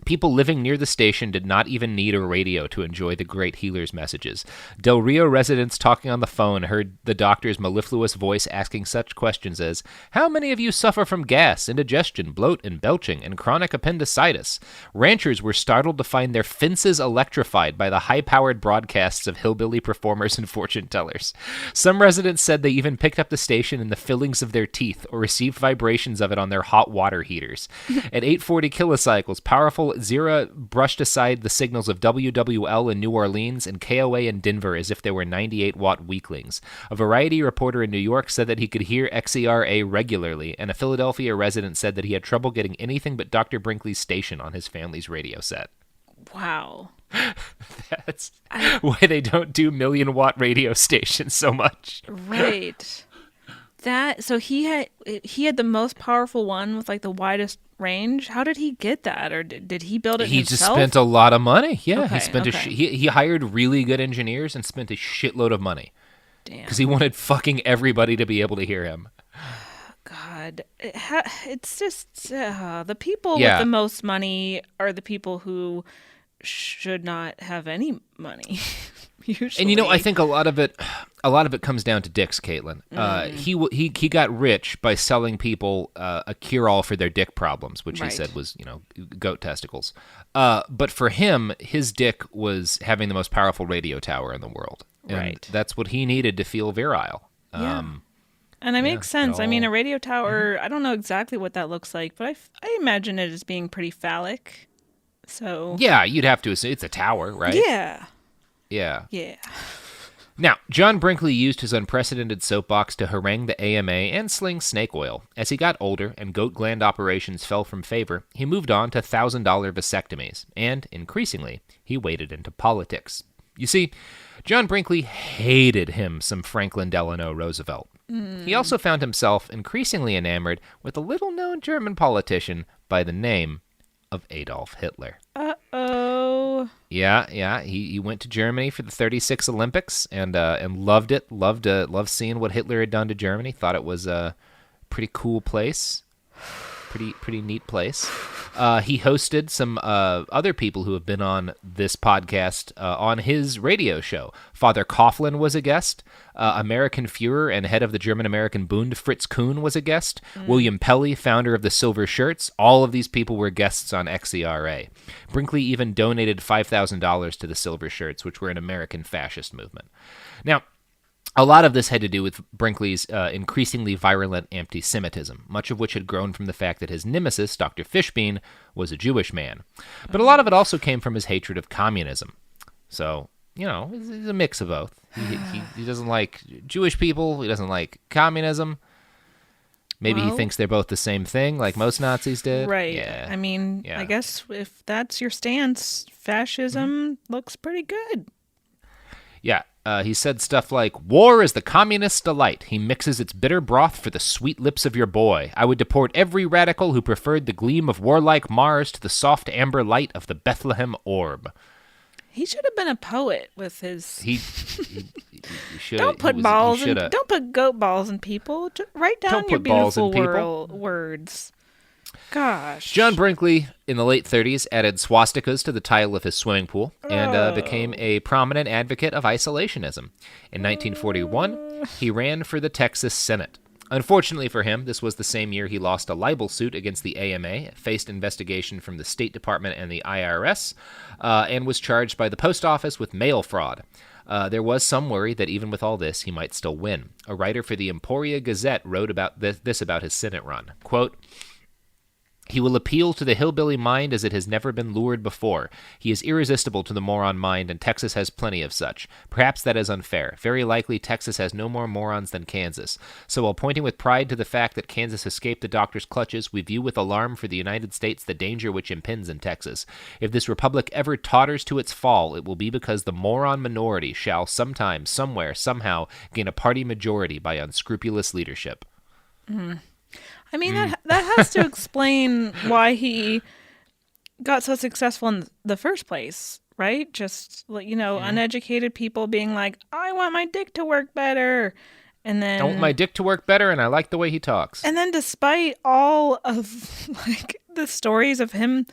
[SPEAKER 6] "People living near the station did not even need a radio to enjoy the great healer's messages. Del Rio residents talking on the phone heard the doctor's mellifluous voice asking such questions as, 'How many of you suffer from gas, indigestion, bloat, and belching, and chronic appendicitis?' Ranchers were startled to find their fences electrified by the high-powered broadcasts of hillbilly performers and fortune tellers. Some residents said they even picked up the station in the fillings of their teeth or received vibrations of it on their hot water heaters. At 840 kilocycles, powerful Zira brushed aside the signals of WWL in New Orleans and KOA in Denver as if they were 98-watt weaklings. A Variety reporter in New York said that he could hear XERA regularly, and a Philadelphia resident said that he had trouble getting anything but Dr. Brinkley's station on his family's radio set."
[SPEAKER 7] Wow.
[SPEAKER 6] That's why they don't do 1,000,000-watt radio stations so much.
[SPEAKER 7] Right. So he had the most powerful one with like the widest range. How did he get that, or did he build it himself?
[SPEAKER 6] He just spent a lot of money. Yeah,
[SPEAKER 7] okay,
[SPEAKER 6] he spent he hired really good engineers and spent a shitload of money.
[SPEAKER 7] Damn.
[SPEAKER 6] Because he wanted fucking everybody to be able to hear him.
[SPEAKER 7] God, it's just the people with the most money are the people who should not have any money. Usually.
[SPEAKER 6] And I think a lot of it comes down to dicks, Caitlin. He got rich by selling people a cure-all for their dick problems, which he said was goat testicles. But for him, his dick was having the most powerful radio tower in the world, and that's what he needed to feel virile.
[SPEAKER 7] Yeah. And it makes sense. I mean, a radio tower. I don't know exactly what that looks like, but I imagine it as being pretty phallic. So
[SPEAKER 6] yeah, you'd have to assume it's a tower, right?
[SPEAKER 7] Yeah.
[SPEAKER 6] Yeah.
[SPEAKER 7] Yeah.
[SPEAKER 6] Now, John Brinkley used his unprecedented soapbox to harangue the AMA and sling snake oil. As he got older and goat gland operations fell from favor, he moved on to $1,000 vasectomies, and, increasingly, he waded into politics. You see, John Brinkley hated him some Franklin Delano Roosevelt. He also found himself increasingly enamored with a little-known German politician by the name of Adolf Hitler.
[SPEAKER 7] Uh-oh.
[SPEAKER 6] Yeah. He went to Germany for the '36 Olympics and loved it. Loved seeing what Hitler had done to Germany. Thought it was a pretty cool place. Pretty neat place. He hosted some other people who have been on this podcast on his radio show. Father Coughlin was a guest. American Führer and head of the German-American Bund, Fritz Kuhn, was a guest. William Pelly, founder of the Silver Shirts. All of these people were guests on XERA. Brinkley even donated $5,000 to the Silver Shirts, which were an American fascist movement. Now, a lot of this had to do with Brinkley's increasingly virulent anti-Semitism, much of which had grown from the fact that his nemesis, Dr. Fishbein, was a Jewish man. But a lot of it also came from his hatred of communism. So, it's a mix of both. He doesn't like Jewish people. He doesn't like communism. Maybe he thinks they're both the same thing, like most Nazis did.
[SPEAKER 7] Right.
[SPEAKER 6] Yeah.
[SPEAKER 7] I mean, I guess if that's your stance, fascism looks pretty good.
[SPEAKER 6] Yeah. He said stuff like, "War is the communist's delight. He mixes its bitter broth for the sweet lips of your boy. I would deport every radical who preferred the gleam of warlike Mars to the soft amber light of the Bethlehem orb."
[SPEAKER 7] He should have been a poet with his.
[SPEAKER 6] He should.
[SPEAKER 7] Don't put goat balls in people. Just write down your beautiful words. Gosh.
[SPEAKER 6] John Brinkley, in the late 30s, added swastikas to the tile of his swimming pool and became a prominent advocate of isolationism. In 1941, he ran for the Texas Senate. Unfortunately for him, this was the same year he lost a libel suit against the AMA, faced investigation from the State Department and the IRS, and was charged by the post office with mail fraud. There was some worry that even with all this, he might still win. A writer for the Emporia Gazette wrote about this about his Senate run. Quote, He will appeal to the hillbilly mind as it has never been lured before. He is irresistible to the moron mind, and Texas has plenty of such. Perhaps that is unfair. Very likely Texas has no more morons than Kansas. So while pointing with pride to the fact that Kansas escaped the doctor's clutches, we view with alarm for the United States the danger which impends in Texas. If this republic ever totters to its fall, it will be because the moron minority shall sometime, somewhere, somehow gain a party majority by unscrupulous leadership.
[SPEAKER 7] I mean, that has to explain why he got so successful in the first place, right? Just, uneducated people being like, I want my dick to work better. And then
[SPEAKER 6] I want my dick to work better, and I like the way he talks.
[SPEAKER 7] And then despite all of, the stories of him,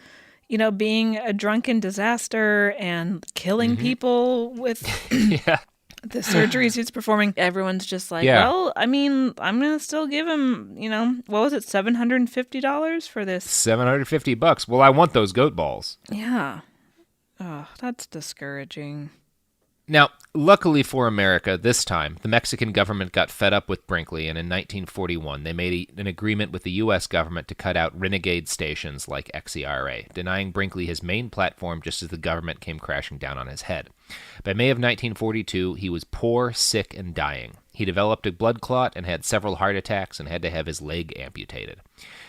[SPEAKER 7] being a drunken disaster and killing people with...
[SPEAKER 6] Yeah.
[SPEAKER 7] The surgeries he's performing, everyone's just like, well, I mean, I'm going to still give him, what was it, $750 for this?
[SPEAKER 6] $750. Well, I want those goat balls.
[SPEAKER 7] Yeah. Oh, that's discouraging.
[SPEAKER 6] Now, luckily for America, this time, the Mexican government got fed up with Brinkley, and in 1941, they made an agreement with the U.S. government to cut out renegade stations like XERA, denying Brinkley his main platform just as the government came crashing down on his head. By May of 1942, he was poor, sick, and dying. He developed a blood clot and had several heart attacks and had to have his leg amputated.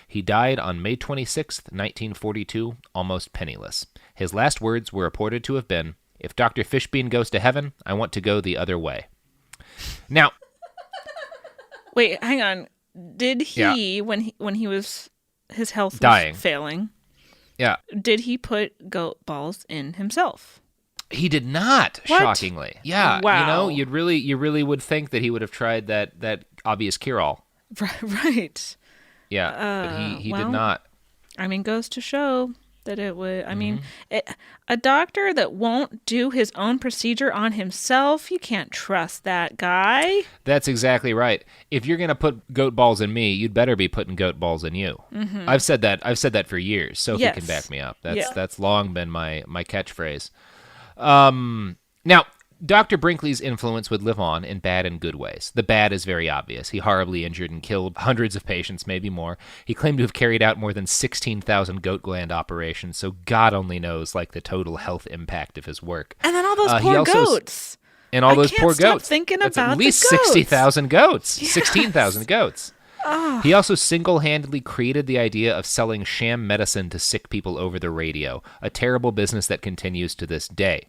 [SPEAKER 6] He died on May 26, 1942, almost penniless. His last words were reported to have been, "If Dr. Fishbean goes to heaven, I want to go the other way." Now,
[SPEAKER 7] wait, hang on. Did he, when he was, his health
[SPEAKER 6] dying,
[SPEAKER 7] was failing,
[SPEAKER 6] did
[SPEAKER 7] he put goat balls in himself?
[SPEAKER 6] He did not,
[SPEAKER 7] what?
[SPEAKER 6] Shockingly. Yeah,
[SPEAKER 7] wow.
[SPEAKER 6] You really would think that he would have tried that obvious cure-all.
[SPEAKER 7] Right.
[SPEAKER 6] Yeah, but he did not.
[SPEAKER 7] I mean, goes to show that it would, a doctor that won't do his own procedure on himself, you can't trust that guy.
[SPEAKER 6] That's exactly right. If you're going to put goat balls in me, you'd better be putting goat balls in you. Mm-hmm. I've said that for years. Sophie can back me up. That's long been my catchphrase. Now, Dr. Brinkley's influence would live on in bad and good ways. The bad is very obvious. He horribly injured and killed hundreds of patients, maybe more. He claimed to have carried out more than 16,000 goat gland operations, so God only knows, the total health impact of his work.
[SPEAKER 7] And then all those poor goats.
[SPEAKER 6] And all those poor goats.
[SPEAKER 7] I can't stop thinking
[SPEAKER 6] That's
[SPEAKER 7] about
[SPEAKER 6] at least
[SPEAKER 7] the goats.
[SPEAKER 6] 60,000 goats.
[SPEAKER 7] Yes.
[SPEAKER 6] 16,000 goats. Oh. He also single-handedly created the idea of selling sham medicine to sick people over the radio, a terrible business that continues to this day.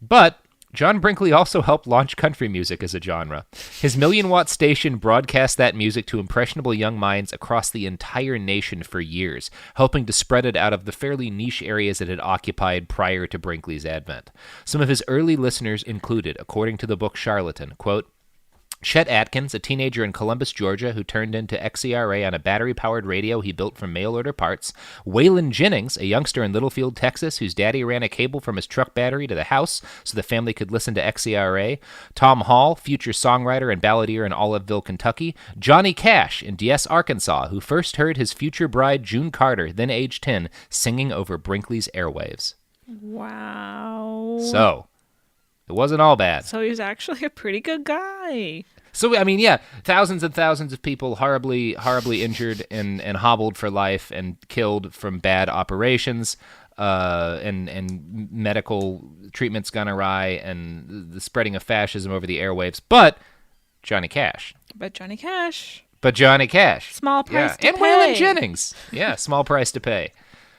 [SPEAKER 6] But John Brinkley also helped launch country music as a genre. His million-watt station broadcast that music to impressionable young minds across the entire nation for years, helping to spread it out of the fairly niche areas it had occupied prior to Brinkley's advent. Some of his early listeners included, according to the book Charlatan, quote, Chet Atkins, a teenager in Columbus, Georgia, who turned into XERA on a battery-powered radio he built from mail-order parts. Waylon Jennings, a youngster in Littlefield, Texas, whose daddy ran a cable from his truck battery to the house so the family could listen to XERA. Tom Hall, future songwriter and balladeer in Oliveville, Kentucky. Johnny Cash in Diez, Arkansas, who first heard his future bride, June Carter, then age 10, singing over Brinkley's airwaves.
[SPEAKER 7] Wow.
[SPEAKER 6] So, it wasn't all bad.
[SPEAKER 7] So he was actually a pretty good guy.
[SPEAKER 6] So, I mean, yeah, thousands and thousands of people horribly injured and hobbled for life and killed from bad operations and medical treatments gone awry and the spreading of fascism over the airwaves. But Johnny Cash.
[SPEAKER 7] Small price to pay.
[SPEAKER 6] And Waylon Jennings. Yeah, small price to pay.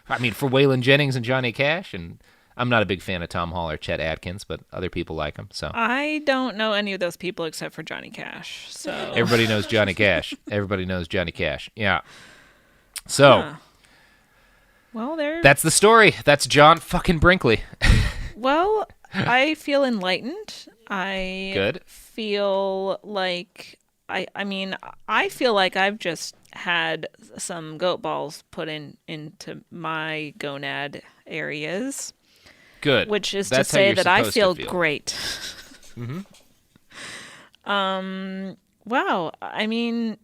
[SPEAKER 6] I mean, for Waylon Jennings and Johnny Cash, and I'm not a big fan of Tom Hall or Chet Atkins, but other people like him. So
[SPEAKER 7] I don't know any of those people except for Johnny Cash. So
[SPEAKER 6] everybody knows Johnny Cash. Yeah. So,
[SPEAKER 7] well,
[SPEAKER 6] that's the story. That's John fucking Brinkley.
[SPEAKER 7] Well, I feel enlightened.
[SPEAKER 6] Good.
[SPEAKER 7] Feel like I feel like I've just had some goat balls put into my gonad areas.
[SPEAKER 6] Good.
[SPEAKER 7] Which is
[SPEAKER 6] That's
[SPEAKER 7] to say that I
[SPEAKER 6] feel
[SPEAKER 7] great.
[SPEAKER 6] Mm-hmm.
[SPEAKER 7] Wow. I mean,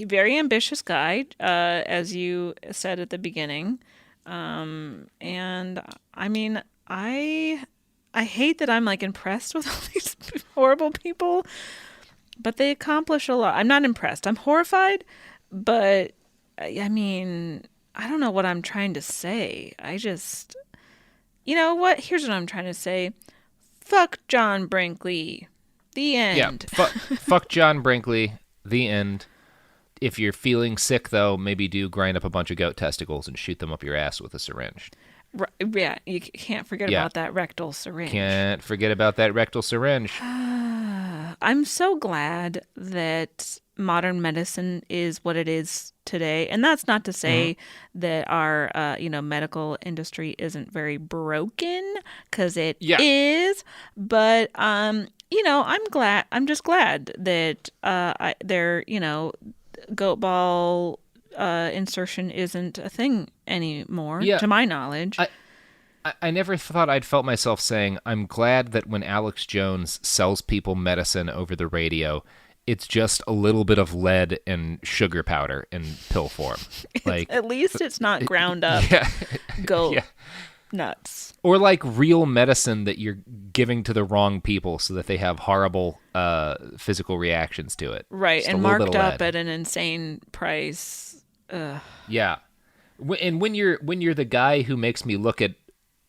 [SPEAKER 7] very ambitious guy, as you said at the beginning. And I mean, I hate that I'm impressed with all these horrible people, but they accomplish a lot. I'm not impressed. I'm horrified, but I mean, I don't know what I'm trying to say. You know what? Here's what I'm trying to say. Fuck John Brinkley. The end.
[SPEAKER 6] Yeah, fuck John Brinkley. The end. If you're feeling sick, though, maybe do grind up a bunch of goat testicles and shoot them up your ass with a syringe.
[SPEAKER 7] Yeah, you can't forget about that rectal syringe.
[SPEAKER 6] Can't forget about that rectal syringe.
[SPEAKER 7] I'm so glad that modern medicine is what it is today. And that's not to say that our, medical industry isn't very broken, because it is. But, I'm just glad that goat ball insertion isn't a thing anymore, to my knowledge.
[SPEAKER 6] I never thought I'd felt myself saying, I'm glad that when Alex Jones sells people medicine over the radio, it's just a little bit of lead and sugar powder in pill form. Like,
[SPEAKER 7] at least it's not ground up goat nuts.
[SPEAKER 6] Or like real medicine that you're giving to the wrong people so that they have horrible physical reactions to it.
[SPEAKER 7] Right,
[SPEAKER 6] just
[SPEAKER 7] and marked up at an insane price.
[SPEAKER 6] Yeah. And when you're the guy who makes me look at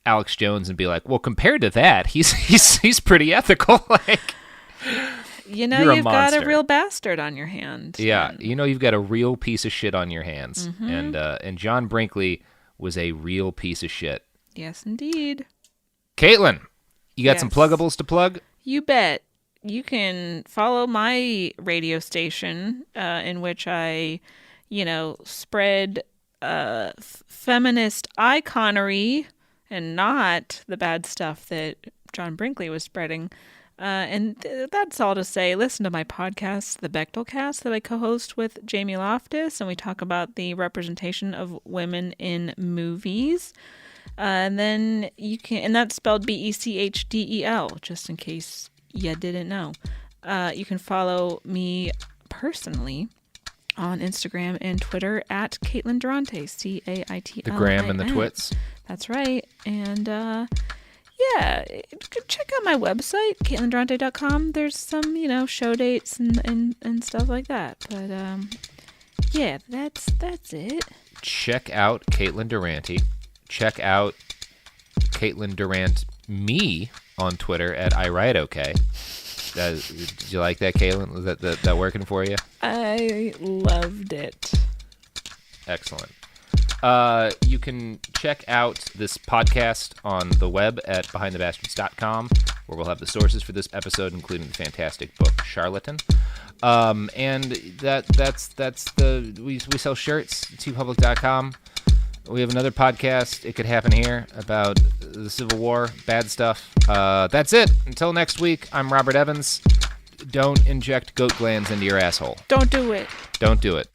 [SPEAKER 6] Alex Jones and be like, well, compared to that, he's pretty ethical. Like,
[SPEAKER 7] you've got a real bastard on your hand.
[SPEAKER 6] Yeah, you've got a real piece of shit on your hands.
[SPEAKER 7] Mm-hmm.
[SPEAKER 6] And John Brinkley was a real piece of shit.
[SPEAKER 7] Yes, indeed.
[SPEAKER 6] Caitlin, you got some pluggables to plug?
[SPEAKER 7] You bet. You can follow my radio station in which I, spread feminist iconery and not the bad stuff that John Brinkley was spreading. And that's all to say, listen to my podcast, The Bechtel Cast, that I co-host with Jamie Loftus, and we talk about the representation of women in movies. And then and that's spelled Bechdel, just in case you didn't know. You can follow me personally on Instagram and Twitter at Caitlin Durante, Caitlin.
[SPEAKER 6] The gram and the twits.
[SPEAKER 7] That's right. And check out my website, CaitlinDurante.com. There's some, show dates and stuff like that. But that's it.
[SPEAKER 6] Check out Caitlin Durante. Check out Caitlin Durant me on Twitter at iWriteOK. Did you like that, Caitlin? Was that working for you?
[SPEAKER 7] I loved it.
[SPEAKER 6] Excellent. You can check out this podcast on the web at BehindTheBastards.com, where we'll have the sources for this episode, including the fantastic book Charlatan. And we sell shirts at TeePublic.com. We have another podcast, It Could Happen Here, about the Civil War, bad stuff. That's it. Until next week, I'm Robert Evans. Don't inject goat glands into your asshole.
[SPEAKER 7] Don't do it.
[SPEAKER 6] Don't do it.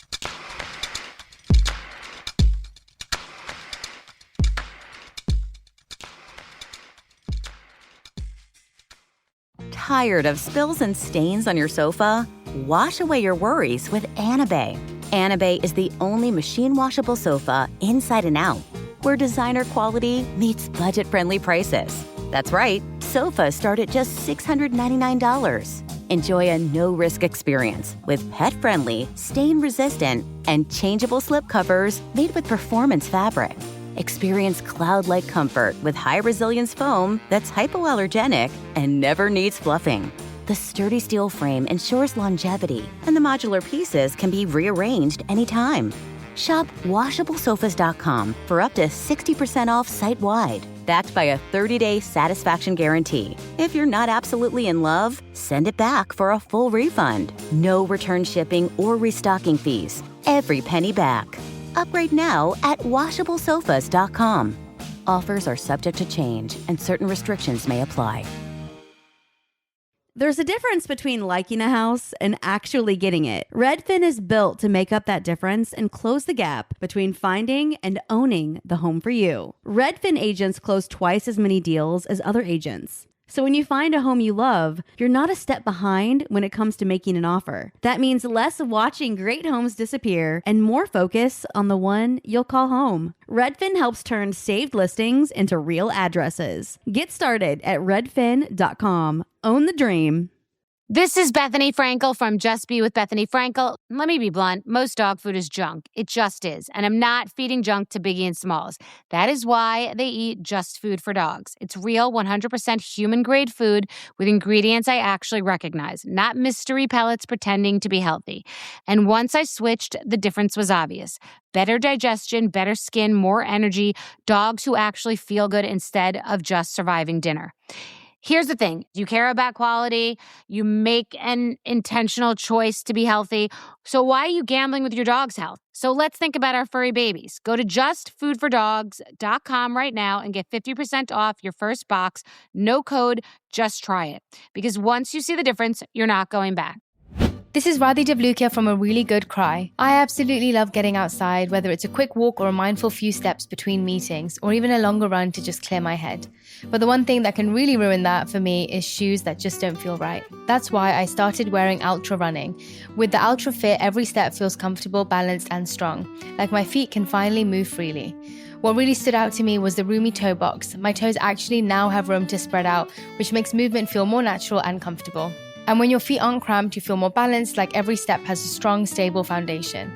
[SPEAKER 4] Tired of spills and stains on your sofa? Wash away your worries with Anabay. Anabay is the only machine-washable sofa inside and out, where designer quality meets budget-friendly prices. That's right, sofas start at just $699. Enjoy a no-risk experience with pet-friendly, stain-resistant, and changeable slipcovers made with performance fabric. Experience cloud-like comfort with high-resilience foam that's hypoallergenic and never needs fluffing. The sturdy steel frame ensures longevity, and the modular pieces can be rearranged anytime. Shop WashableSofas.com for up to 60% off site-wide, backed by a 30-day satisfaction guarantee. If you're not absolutely in love, send it back for a full refund. No return shipping or restocking fees. Every penny back. Upgrade now at WashableSofas.com. Offers are subject to change, and certain restrictions may apply.
[SPEAKER 5] There's a difference between liking a house and actually getting it. Redfin is built to make up that difference and close the gap between finding and owning the home for you. Redfin agents close twice as many deals as other agents. So when you find a home you love, you're not a step behind when it comes to making an offer. That means less watching great homes disappear and more focus on the one you'll call home. Redfin helps turn saved listings into real addresses. Get started at redfin.com. Own the dream.
[SPEAKER 11] This is Bethany Frankel from Just Be with Bethany Frankel. Let me be blunt. Most dog food is junk. It just is. And I'm not feeding junk to Biggie and Smalls. That is why they eat Just Food for Dogs. It's real, 100% human-grade food with ingredients I actually recognize, not mystery pellets pretending to be healthy. And once I switched, the difference was obvious. Better digestion, better skin, more energy, dogs who actually feel good instead of just surviving dinner. Here's the thing. You care about quality. You make an intentional choice to be healthy. So why are you gambling with your dog's health? So let's think about our furry babies. Go to justfoodfordogs.com right now and get 50% off your first box. No code, just try it. Because once you see the difference, you're not going back.
[SPEAKER 12] This is Radhi Devlukia from A Really Good Cry. I absolutely love getting outside, whether it's a quick walk or a mindful few steps between meetings, or even a longer run to just clear my head. But the one thing that can really ruin that for me is shoes that just don't feel right. That's why I started wearing Ultra Running. With the Ultra Fit, every step feels comfortable, balanced, and strong, like my feet can finally move freely. What really stood out to me was the roomy toe box. My toes actually now have room to spread out, which makes movement feel more natural and comfortable. And when your feet aren't cramped, you feel more balanced, like every step has a strong, stable foundation.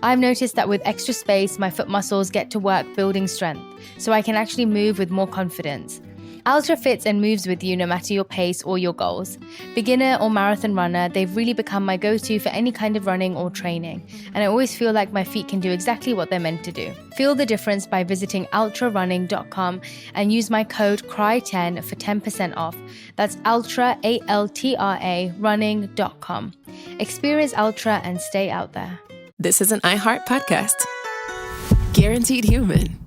[SPEAKER 12] I've noticed that with extra space, my foot muscles get to work building strength, so I can actually move with more confidence. Ultra fits and moves with you no matter your pace or your goals. Beginner or marathon runner, they've really become my go-to for any kind of running or training, and I always feel like my feet can do exactly what they're meant to do. Feel the difference by visiting ultrarunning.com and use my code CRY10 for 10% off. That's ultra, A-L-T-R-A, running.com. Experience Ultra and stay out there.
[SPEAKER 1] This is an iHeart podcast. Guaranteed human.